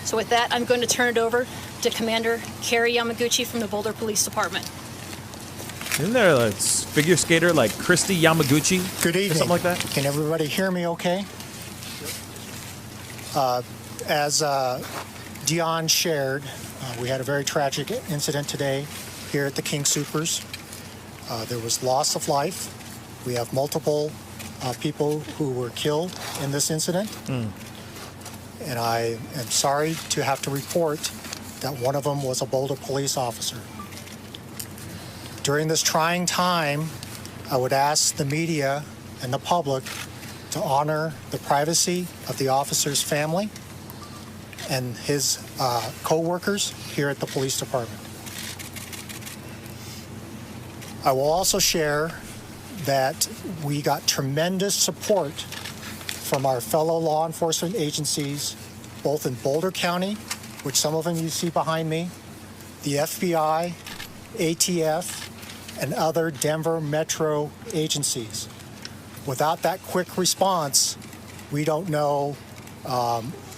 So with that, I'm going to turn it over to Commander Kerry Yamaguchi from the Boulder Police Department. Isn't there a figure skater like Christy Yamaguchi? Good evening. Or something like that? Can everybody hear me okay? As Dion shared, we had a very tragic incident today here at the King Supers. There was loss of life. We have multiple people who were killed in this incident. And I am sorry to have to report that one of them was a Boulder police officer. During this trying time, I would ask the media and the public to honor the privacy of the officer's family and his co-workers here at the police department. I will also share that we got tremendous support from our fellow law enforcement agencies, both in Boulder County, which some of them you see behind me, the FBI, ATF, and other Denver metro agencies. Without that quick response, we don't know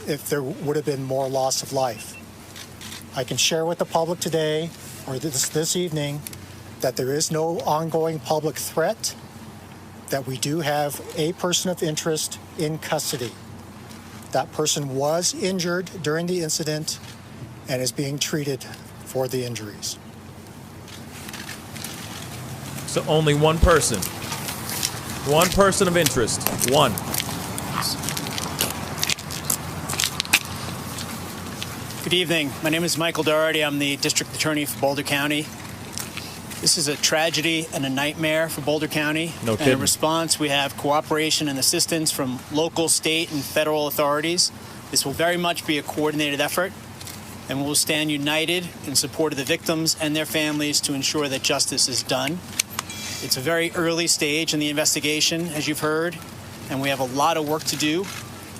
if there would have been more loss of life. I can share with the public today, or this evening, that there is no ongoing public threat, that we do have a person of interest in custody. That person was injured during the incident and is being treated for the injuries. So only one person. One person of interest. One. Good evening. My name is Michael Doherty. I'm the District Attorney for Boulder County. This is a tragedy and a nightmare for Boulder County. No kidding. And in response, we have cooperation and assistance from local, state, and federal authorities. This will very much be a coordinated effort, and we will stand united in support of the victims and their families to ensure that justice is done. It's a very early stage in the investigation, as you've heard, and we have a lot of work to do,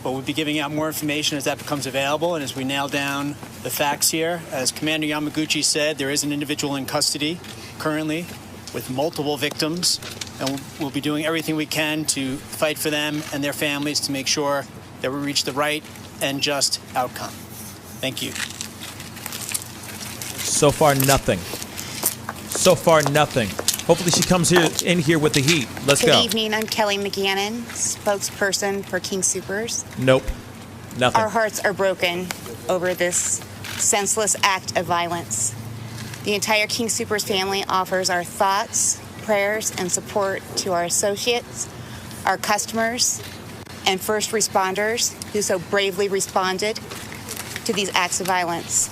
but we'll be giving out more information as that becomes available and as we nail down the facts here. As Commander Yamaguchi said, there is an individual in custody currently with multiple victims, and we'll be doing everything we can to fight for them and their families to make sure that we reach the right and just outcome. Thank you. So far, nothing. So far, nothing. Hopefully she comes in here with the heat. Let's go. Good evening. I'm Kelly McGannon, spokesperson for King Soopers. Nope. Nothing. Our hearts are broken over this senseless act of violence. The entire King Soopers family offers our thoughts, prayers, and support to our associates, our customers, and first responders who so bravely responded to these acts of violence.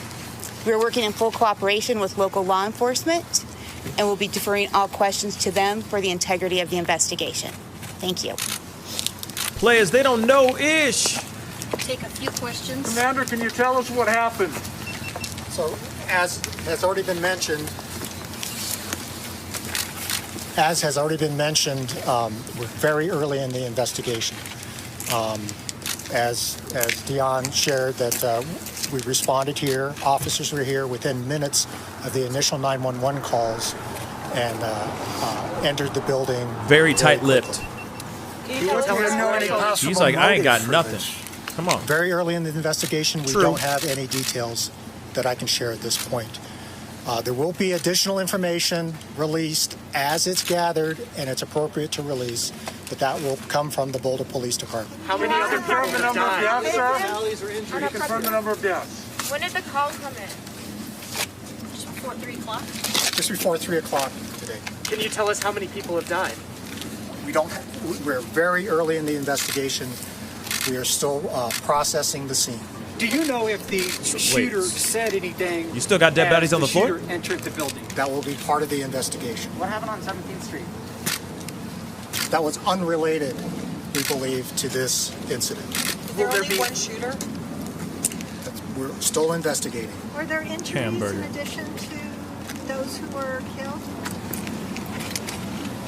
We are working in full cooperation with local law enforcement, and we'll be deferring all questions to them for the integrity of the investigation. Thank you. Players, they don't know ish. Take a few questions. Commander, can you tell us what happened? So, as has already been mentioned, we're very early in the investigation. As Dion shared, that we responded here, officers were here within minutes of the initial 911 calls and entered the building. Very tight-lipped. He's He's like, I ain't got nothing. Come on. Very early in the investigation, we don't have any details that I can share at this point. There will be additional information released as it's gathered and it's appropriate to release, but that will come from the Boulder Police Department. How many other people have died? Can you confirm the number of deaths? When did the call come in? Just before 3 o'clock? Just before 3 o'clock today. Can you tell us how many people have died? We're very early in the investigation. We are still processing the scene. Do you know if the shooter said anything? You still got dead bodies on the floor? Shooter entered the building. That will be part of the investigation. What happened on 17th Street? That was unrelated, we believe, to this incident. There only one shooter? We're still investigating. Were there injuries in addition to those who were killed?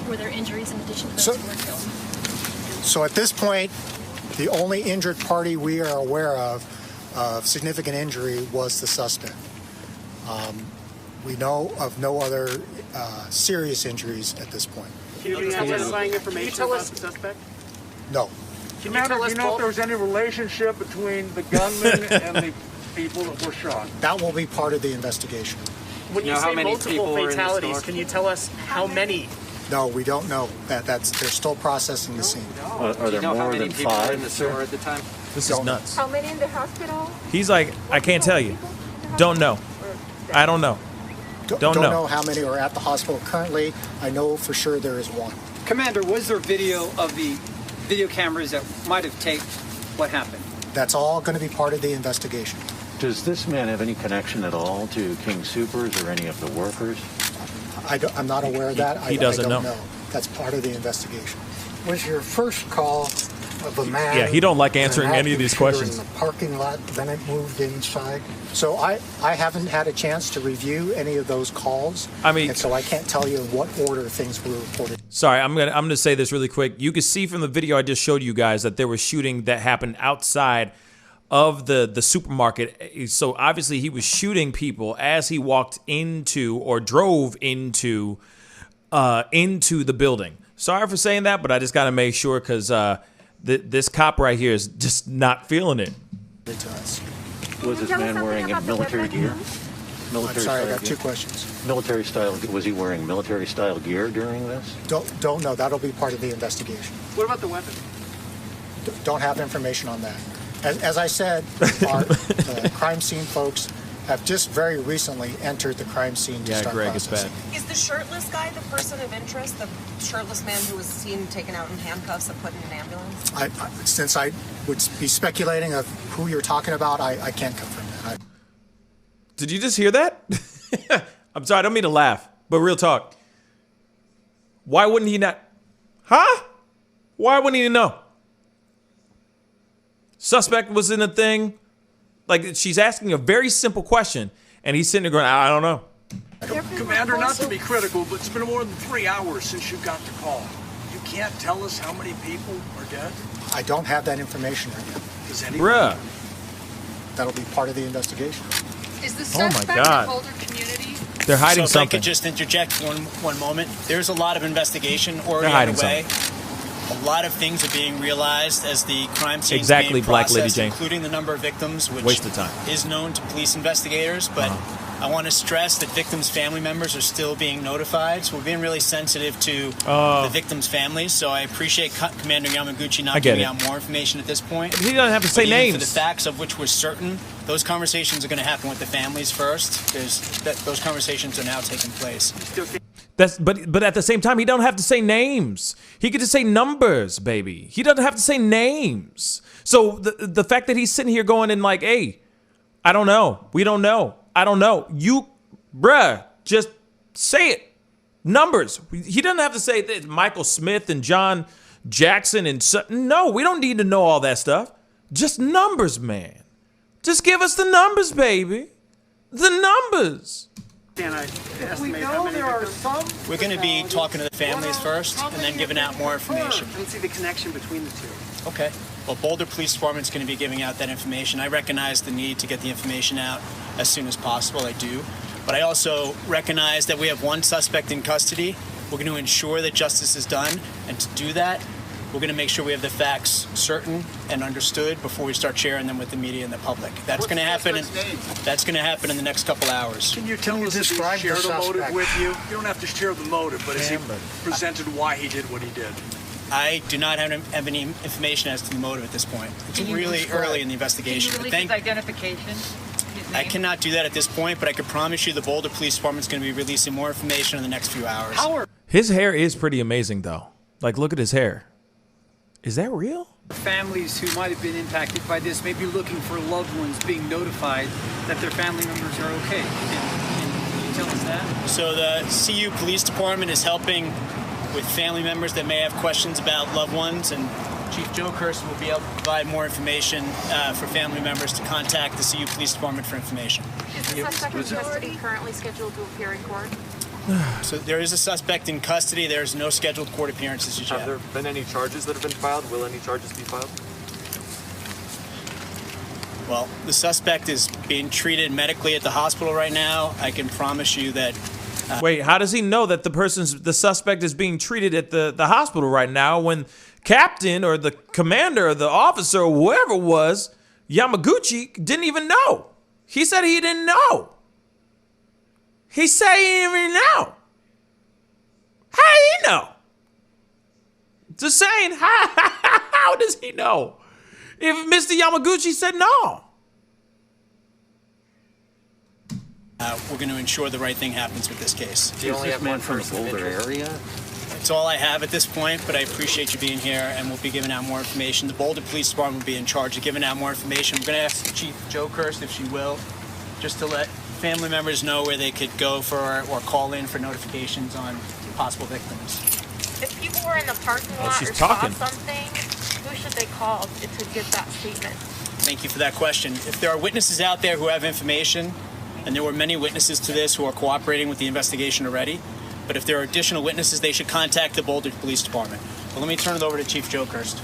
Were there injuries in addition to those who were killed? So at this point, the only injured party we are aware of significant injury was the suspect. We know of no other serious injuries at this point. Can you identifying information about the suspect? No. Commander, do you know if there was any relationship between the gunman and the people that were shot? That will be part of the investigation. When you say multiple fatalities, can you tell us how many? No, we don't know. They're still processing the scene. Are there more than 5 in the store at the time? This is nuts. How many in the hospital? He's like, I can't tell you. Don't know. I don't know. Don't know how many are at the hospital currently. I know for sure there is one. Commander, was there video of the video cameras that might have taped what happened? That's all going to be part of the investigation. Does this man have any connection at all to King Soopers or any of the workers? I'm not aware of that. He doesn't I don't know. That's part of the investigation. Was your first call of a man? Yeah, he don't like answering any of these questions. In the parking lot, then it moved inside. So I haven't had a chance to review any of those calls. And so I can't tell you in what order things were reported. Sorry, I'm gonna say this really quick. You can see from the video I just showed you guys that there was shooting that happened outside of the supermarket. So obviously he was shooting people as he walked into or drove into the building. Sorry for saying that, but I just got to make sure because this cop right here is just not feeling it. Was this man wearing a military gear? I'm sorry, I got two questions. Military style. Was he wearing military style gear during this? Don't know. That'll be part of the investigation. What about the weapon? Don't have information on that. As I said, our crime scene folks have just very recently entered the crime scene to start processing. Is the shirtless guy the person of interest? The shirtless man who was seen taken out in handcuffs and put in an ambulance? Since I would be speculating of who you're talking about, I can't confirm that. Did you just hear that? I'm sorry, I don't mean to laugh, but real talk. Why wouldn't he not? Huh? Why wouldn't he know? Suspect was in a thing. Like, she's asking a very simple question, and he's sitting there going, I don't know. Commander, not to be critical, but it's been more than 3 hours since you got the call. You can't tell us how many people are dead? I don't have that information right now. Does anyone? Bruh. That'll be part of the investigation. Is the Oh my suspect God. in the Boulder community? They're hiding so if I something. could just interject one moment. There's a lot of investigation already They're hiding underway. A lot of things are being realized as the crime scene Exactly, being Black Lady processed, Jane. including the number of victims, which Waste of time. is known to police investigators. But I want to stress that victims' family members are still being notified, so we're being really sensitive to the victims' families. So I appreciate Commander Yamaguchi not giving out more information at this point. He doesn't have to say But even names. for the facts of which we're certain, those conversations are going to happen with the families first. Those conversations are now taking place. But at the same time, he don't have to say names. He could just say numbers, baby. He doesn't have to say names. So the fact that he's sitting here going in like, hey, I don't know. We don't know. I don't know. You, bruh, just say it. Numbers. He doesn't have to say that Michael Smith and John Jackson and no, we don't need to know all that stuff. Just numbers, man. Just give us the numbers, baby. The numbers. Can I estimate how many there are some? We're going to be talking to the families first and then giving out more information. I don't see the connection between the two. Okay. Well, Boulder Police Department's going to be giving out that information. I recognize the need to get the information out as soon as possible. I do. But I also recognize that we have one suspect in custody. We're going to ensure that justice is done. And to do that, we're going to make sure we have the facts certain and understood before we start sharing them with the media and the public. That's going to happen. That's going to happen in the next couple hours. Can you tell us if he shared a motive with you? You don't have to share the motive, but has he presented why he did what he did? I do not have any information as to the motive at this point. It's really early in the investigation. Can you release his identification? I cannot do that at this point, but I can promise you the Boulder Police Department is going to be releasing more information in the next few hours. His hair is pretty amazing, though. Like, look at his hair. Is that real? Families who might have been impacted by this may be looking for loved ones being notified that their family members are okay. Can you tell us that? So the CU Police Department is helping with family members that may have questions about loved ones, and Chief Joe Kirsten will be able to provide more information for family members to contact the CU Police Department for information. Is the suspect in custody currently scheduled to appear in court? So there is a suspect in custody. There's no scheduled court appearances yet. Have there been any charges that have been filed? Will any charges be filed? Well, the suspect is being treated medically at the hospital right now. I can promise you that. Wait, how does he know that the suspect is being treated at the hospital right now when captain or the commander or the officer or whoever it was, Yamaguchi, didn't even know? He said he didn't know. He said he didn't even know. How do you know? Just saying, how does he know? If Mr. Yamaguchi said no. We're going to ensure the right thing happens with this case. Do you only have one from the Boulder area? That's all I have at this point, but I appreciate you being here, and we'll be giving out more information. The Boulder Police Department will be in charge of giving out more information. We're going to ask Chief Joe Kirst, if she will, just to let family members know where they could go for or call in for notifications on possible victims. If people were in the parking lot or saw something, who should they call to give that statement? Thank you for that question. If there are witnesses out there who have information, and there were many witnesses to this who are cooperating with the investigation already, but if there are additional witnesses, they should contact the Boulder Police Department. But let me turn it over to Chief Joe Kirst.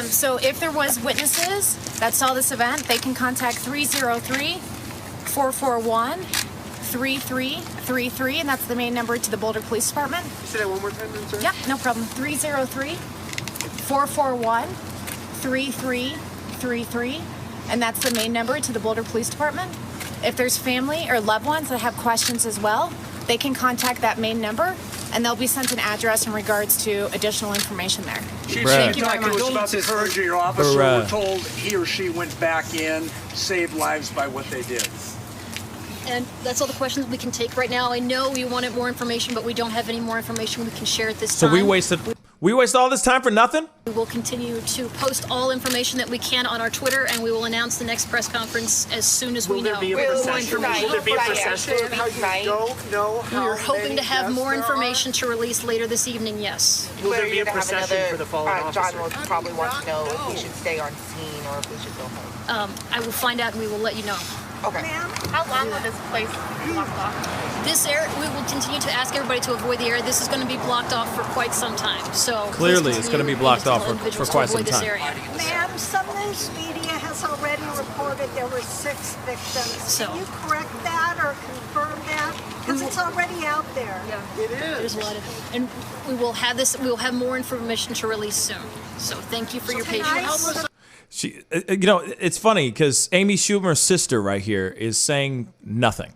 So if there was witnesses that saw this event, they can contact 303-441-5787. 3333, and that's the main number to the Boulder Police Department. Say that one more time, sir. Yeah, no problem. 303-441-3333, and that's the main number to the Boulder Police Department. If there's family or loved ones that have questions as well, they can contact that main number, and they'll be sent an address in regards to additional information there. Thank you very much. About the courage of your officer. We're told he or she went back in, saved lives by what they did. And that's all the questions we can take right now. I know we wanted more information, but we don't have any more information we can share at this time. So we wasted all this time for nothing? We will continue to post all information that we can on our Twitter, and we will announce the next press conference as soon as we know. Will there be a procession? Will there be a procession? We are hoping to have more information to release later this evening, yes. Will there be a procession for the fallen officer? John will probably want to know if we should stay on scene or if we should go home. I will find out and we will let you know. Okay. Ma'am, how long will this place be blocked off? This area, we will continue to ask everybody to avoid the area. This is going to be blocked off for quite some time. So clearly, it's going to be blocked off for quite some time. Ma'am, some news media has already reported there were 6 victims. Can you correct that or confirm that? Because it's already out there. Yeah, it is. There's a lot of, and we will have this. We will have more information to release soon. So thank you for your patience. It's funny because Amy Schumer's sister right here is saying nothing.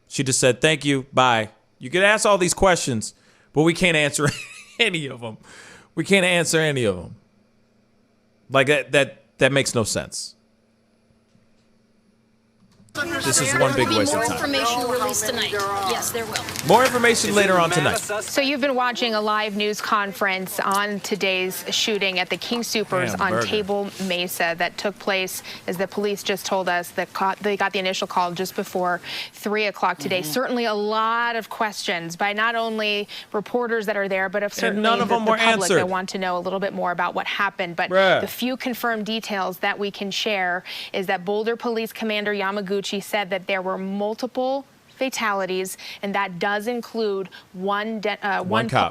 She just said, thank you, bye. You could ask all these questions, but we can't answer any of them. We can't answer any of them. Like that makes no sense. This is one big waste of time. More information released tonight. Yes, there will. More information later on tonight. So you've been watching a live news conference on today's shooting at the King Soopers on Table Mesa that took place, as the police just told us, that they got the initial call just before 3 o'clock today. Certainly a lot of questions by not only reporters that are there, but of certainly none of them the were public answered. that want to know a little bit more about what happened. But the few confirmed details that we can share is that Boulder Police Commander Yamaguchi said that there were multiple fatalities, and that does include one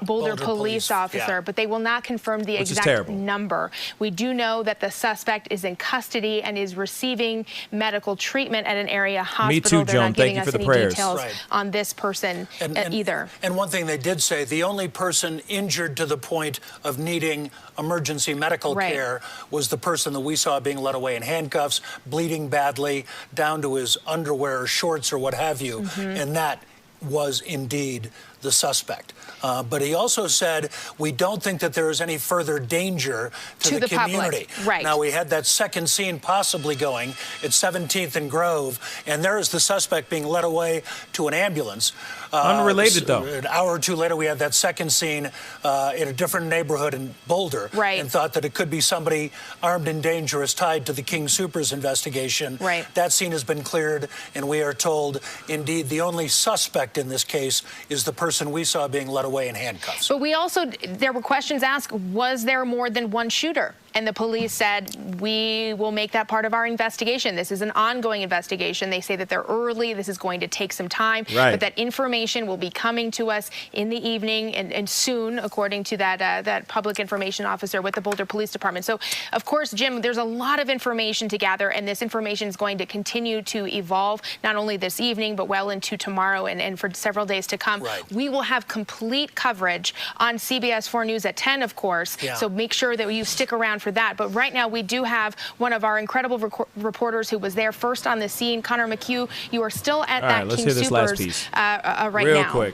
Boulder police officer, but they will not confirm the exact number. We do know that the suspect is in custody and is receiving medical treatment at an area hospital. Me too, They're Joan. not giving Thank you us for the any prayers. details on this person either. And one thing they did say, the only person injured to the point of needing emergency medical care was the person that we saw being led away in handcuffs, bleeding badly, down to his underwear or shorts or what have you. And that was indeed the suspect. But he also said, we don't think that there is any further danger to the community. Now, we had that second scene possibly going at 17th and Grove, and there is the suspect being led away to an ambulance. Unrelated, though. An hour or two later, we had that second scene in a different neighborhood in Boulder, and thought that it could be somebody armed and dangerous tied to the King Soopers investigation. That scene has been cleared, and we are told, indeed, the only suspect in this case is the person we saw being led away in handcuffs. But we also, there were questions asked, was there more than one shooter? And the police said, we will make that part of our investigation. This is an ongoing investigation. They say that they're early. This is going to take some time. But that information will be coming to us in the evening and soon, according to that public information officer with the Boulder Police Department. So, of course, Jim, there's a lot of information to gather, and this information is going to continue to evolve, not only this evening, but well into tomorrow and for several days to come. We will have complete coverage on CBS 4 News at 10, of course. So make sure that you stick around for that. But right now, we do have one of our incredible reporters who was there first on the scene, Connor McHugh. You are still at that King Soopers right now. Real quick.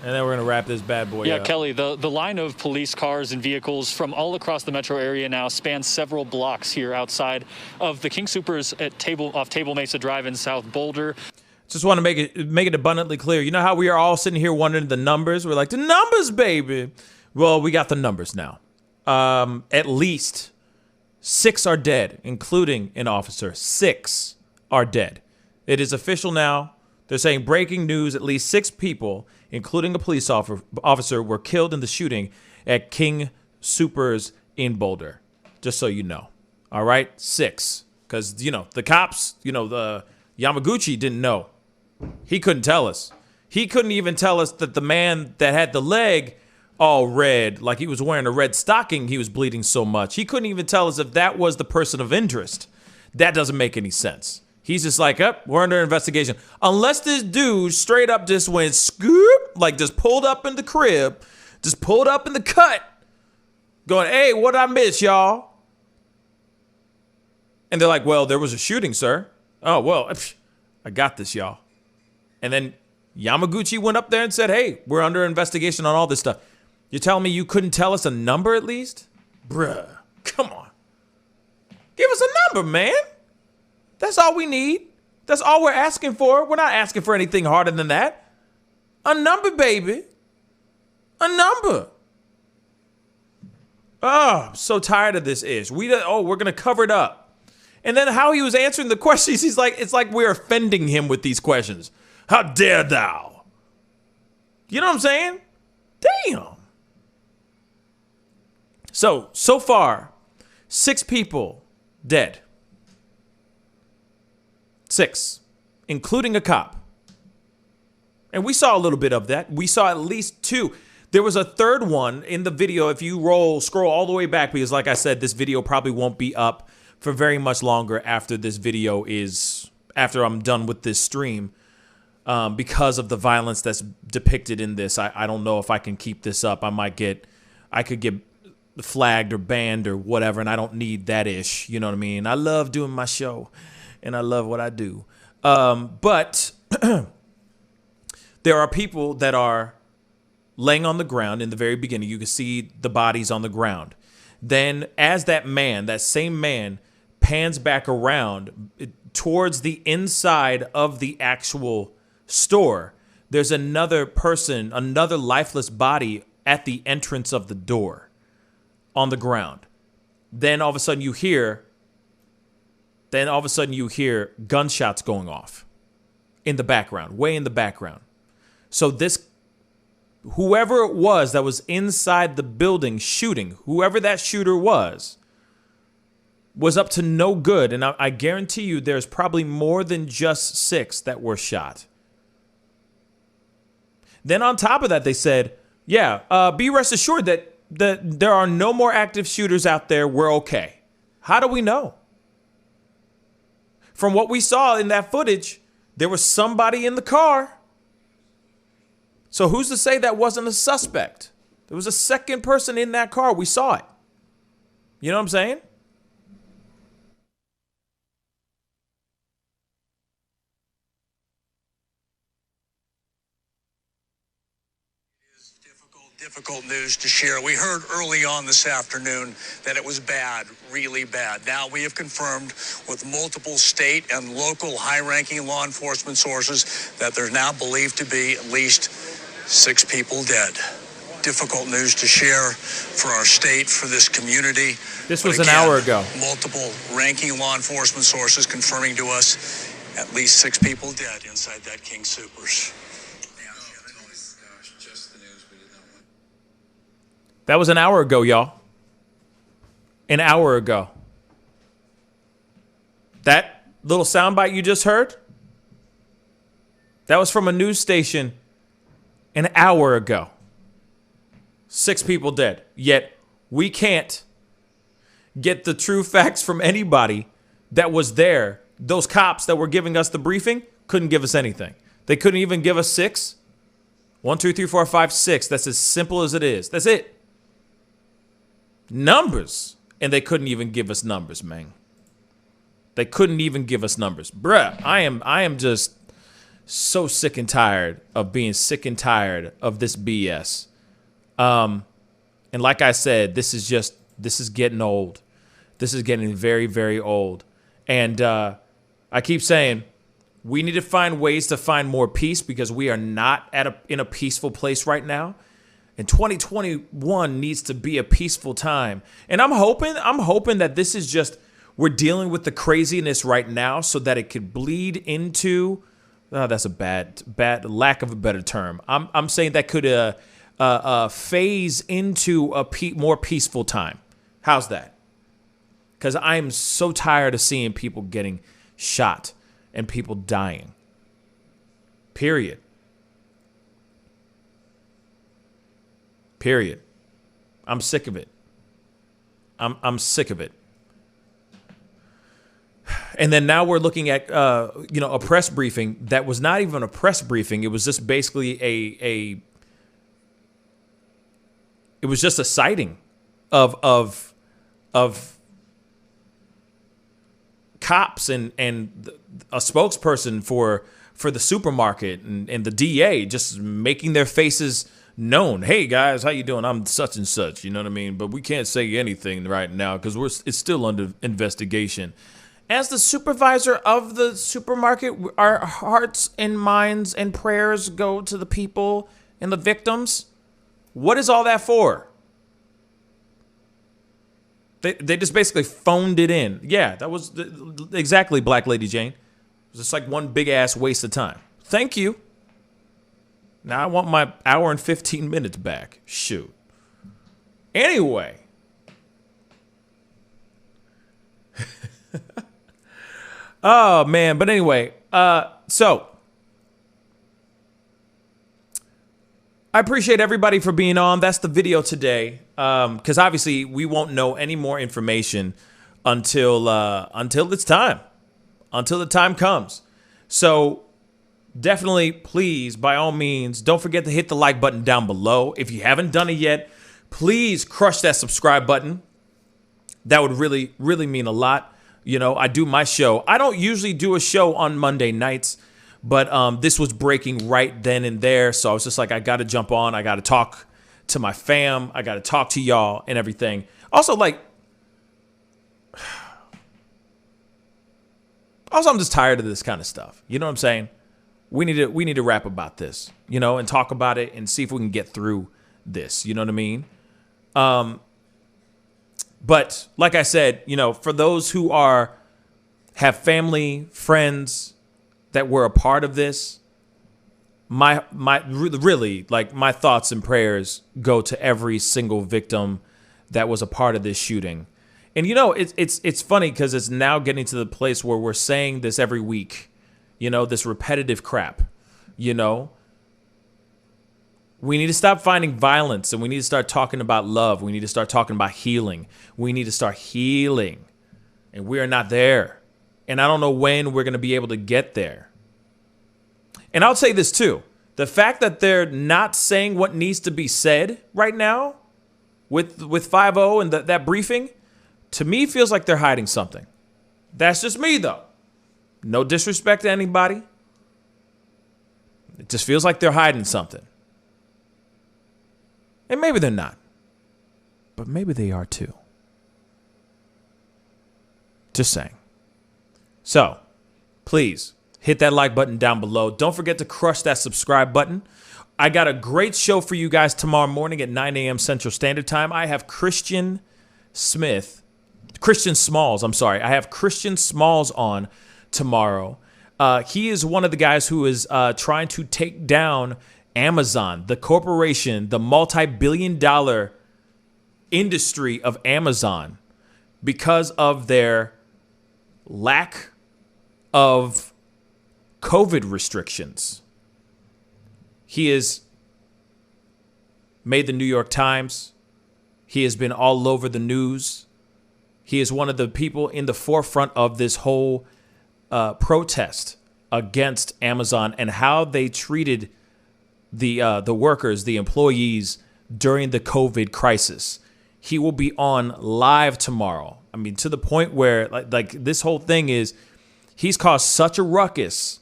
And then we're going to wrap this bad boy up. Kelly, the line of police cars and vehicles from all across the metro area now spans several blocks here outside of the King Soopers at off Table Mesa Drive in South Boulder. Just want to make it abundantly clear. You know how we are all sitting here wondering the numbers? We're like, the numbers, baby. Well, we got the numbers now. At least 6 are dead, including an officer. 6 are dead. It is official now. They're saying breaking news, at least 6 people, including a police officer, were killed in the shooting at King Soopers in Boulder. Just so you know. All right? 6. Because, the cops, the Yamaguchi didn't know. He couldn't tell us. He couldn't even tell us that the man that had the leg all red, like he was wearing a red stocking, he was bleeding so much. He couldn't even tell us if that was the person of interest. That doesn't make any sense. He's just like, we're under investigation. Unless this dude straight up just went scoop, like just pulled up in the crib, just pulled up in the cut, going, hey, what did I miss, y'all? And they're like, well, there was a shooting, sir. Oh, well, I got this, y'all. And then Yamaguchi went up there and said, hey, we're under investigation on all this stuff. You're telling me you couldn't tell us a number at least? Bruh, come on. Give us a number, man. That's all we need. That's all we're asking for. We're not asking for anything harder than that. A number, baby. A number. Oh, I'm so tired of this ish. We're going to cover it up. And then how he was answering the questions, he's like, it's like we're offending him with these questions. How dare thou? You know what I'm saying? Damn. So far, 6 people dead. 6, including a cop. And we saw a little bit of that. We saw at least 2. There was a third one in the video. If you scroll all the way back, because like I said, this video probably won't be up for very much longer after after I'm done with this stream, because of the violence that's depicted in this. I don't know if I can keep this up. I could get flagged or banned or whatever, and I don't need that ish. You know what I mean? I love doing my show, and I love what I do. But there are people that are laying on the ground in the very beginning. You can see the bodies on the ground. Then as that same man pans back around towards the inside of the actual store, there's another person, another lifeless body at the entrance of the door on the ground. Then all of a sudden you hear gunshots going off in the background, way in the background. So whoever it was that was inside the building shooting, whoever that shooter was up to no good. And I guarantee you there's probably more than just 6 that were shot. Then on top of that, they said, be rest assured that there are no more active shooters out there. We're okay. How do we know? From what we saw in that footage, there was somebody in the car. So who's to say that wasn't a suspect? There was a second person in that car. We saw it. You know what I'm saying? Difficult news to share. We heard early on this afternoon that it was bad, really bad. Now we have confirmed with multiple state and local high-ranking law enforcement sources that there's now believed to be at least 6 people dead. Difficult news to share for our state, for this community. This was an hour ago. Multiple ranking law enforcement sources confirming to us at least 6 people dead inside that King Soopers. That was an hour ago, y'all. An hour ago. That little soundbite you just heard, that was from a news station an hour ago. 6 people dead. Yet we can't get the true facts from anybody that was there. Those cops that were giving us the briefing couldn't give us anything. They couldn't even give us 6. 1, 2, 3, 4, 5, 6. That's as simple as it is. That's it. Numbers. And they couldn't even give us numbers, man. They couldn't even give us numbers. Bruh, I am just so sick and tired of being sick and tired of this BS. And like I said, this is getting old. This is getting very, very old. And I keep saying we need to find ways to find more peace because we are not in a peaceful place right now. And 2021 needs to be a peaceful time. And I'm hoping that this is just, we're dealing with the craziness right now so that it could bleed into, that's a bad, lack of a better term. I'm saying that could phase into a more peaceful time. How's that? Because I'm so tired of seeing people getting shot and people dying. Period. I'm sick of it. I'm sick of it. And then now we're looking at, a press briefing that was not even a press briefing. It was just basically it was just a sighting of cops and a spokesperson for the supermarket and the DA just making their faces known. Hey guys, how you doing? I'm such and such. You know what I mean? But we can't say anything right now because it's still under investigation. As the supervisor of the supermarket, our hearts and minds and prayers go to the people and the victims. What is all that for? They just basically phoned it in. Yeah, that was exactly Black Lady Jane. It was just like one big ass waste of time. Thank you. Now I want my hour and 15 minutes back. Shoot. Anyway. Oh, man. But anyway, so I appreciate everybody for being on. That's the video today. Because obviously we won't know any more information until it's time, until the time comes. So definitely, please, by all means, don't forget to hit the like button down below. If you haven't done it yet, please crush that subscribe button. That would really, really mean a lot. You know, I do my show. I don't usually do a show on Monday nights, but this was breaking right then and there. So I was just like, I got to jump on. I got to talk to my fam. I got to talk to y'all and everything. Also, I'm just tired of this kind of stuff. You know what I'm saying? We need to rap about this, and talk about it and see if we can get through this. You know what I mean? But like I said, for those who have family, friends that were a part of this, my thoughts and prayers go to every single victim that was a part of this shooting. And it's funny because it's now getting to the place where we're saying this every week, this repetitive crap. We need to stop finding violence, and we need to start talking about love. We need to start talking about healing. We need to start healing, and we are not there. And I don't know when we're going to be able to get there. And I'll say this too. The fact that they're not saying what needs to be said right now with 5-0 and that briefing, to me feels like they're hiding something. That's just me, though. No disrespect to anybody. It just feels like they're hiding something. And maybe they're not. But maybe they are too. Just saying. So, please hit that like button down below. Don't forget to crush that subscribe button. I got a great show for you guys tomorrow morning at 9 a.m. Central Standard Time. I have Christian Smalls on tomorrow. He is one of the guys who is trying to take down Amazon, the corporation, the multi-billion-dollar industry of Amazon, because of their lack of COVID restrictions. He has made the New York Times. He has been all over the news. He is one of the people in the forefront of this whole protest against Amazon and how they treated the workers, the employees during the COVID crisis. He will be on live tomorrow. I mean, to the point where like this whole thing is, he's caused such a ruckus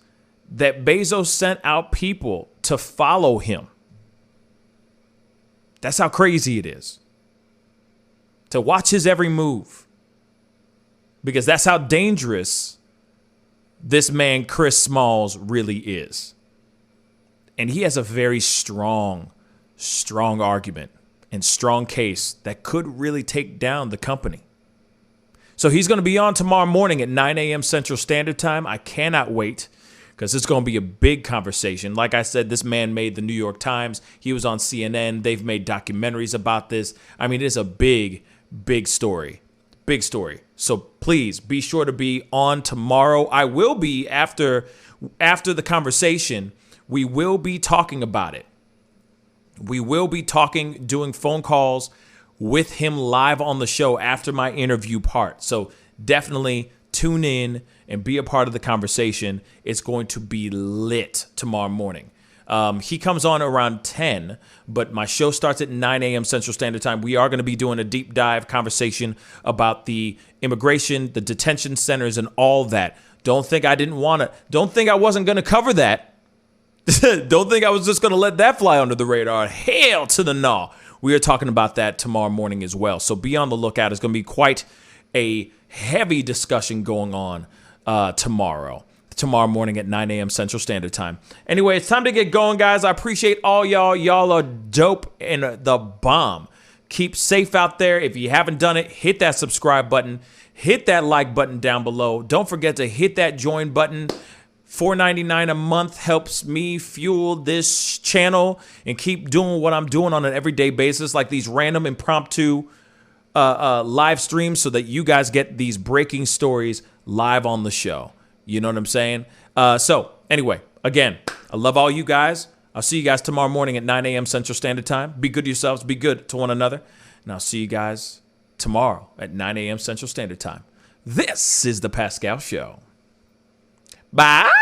that Bezos sent out people to follow him. That's how crazy it is. To watch his every move. Because that's how dangerous this man, Chris Smalls, really is. And he has a very strong argument and strong case that could really take down the company. So he's going to be on tomorrow morning at 9 a.m. Central Standard Time. I cannot wait because it's going to be a big conversation. Like I said, this man made the New York Times. He was on CNN. They've made documentaries about this. I mean, it's a big, big story. Big story. So please be sure to be on tomorrow. I will be after the conversation. We will be talking about it. We will be doing phone calls with him live on the show after my interview part. So definitely tune in and be a part of the conversation. It's going to be lit tomorrow morning. He comes on around 10, but my show starts at 9 a.m. Central Standard Time. We are going to be doing a deep dive conversation about the immigration, the detention centers, and all that. Don't think I wasn't going to cover that. Don't think I was just going to let that fly under the radar. Hell to the no. We are talking about that tomorrow morning as well. So be on the lookout. It's going to be quite a heavy discussion going on tomorrow morning at 9 a.m. Central Standard Time. Anyway, it's time to get going, guys. I appreciate all y'all. Y'all are dope and the bomb. Keep safe out there. If you haven't done it, hit that subscribe button. Hit that like button down below. Don't forget to hit that join button. $4.99 a month helps me fuel this channel and keep doing what I'm doing on an everyday basis, like these random impromptu live streams, so that you guys get these breaking stories live on the show. You know what I'm saying? So anyway, again, I love all you guys. I'll see you guys tomorrow morning at 9 a.m. Central Standard Time. Be good to yourselves. Be good to one another. And I'll see you guys tomorrow at 9 a.m. Central Standard Time. This is The Pascal Show. Bye.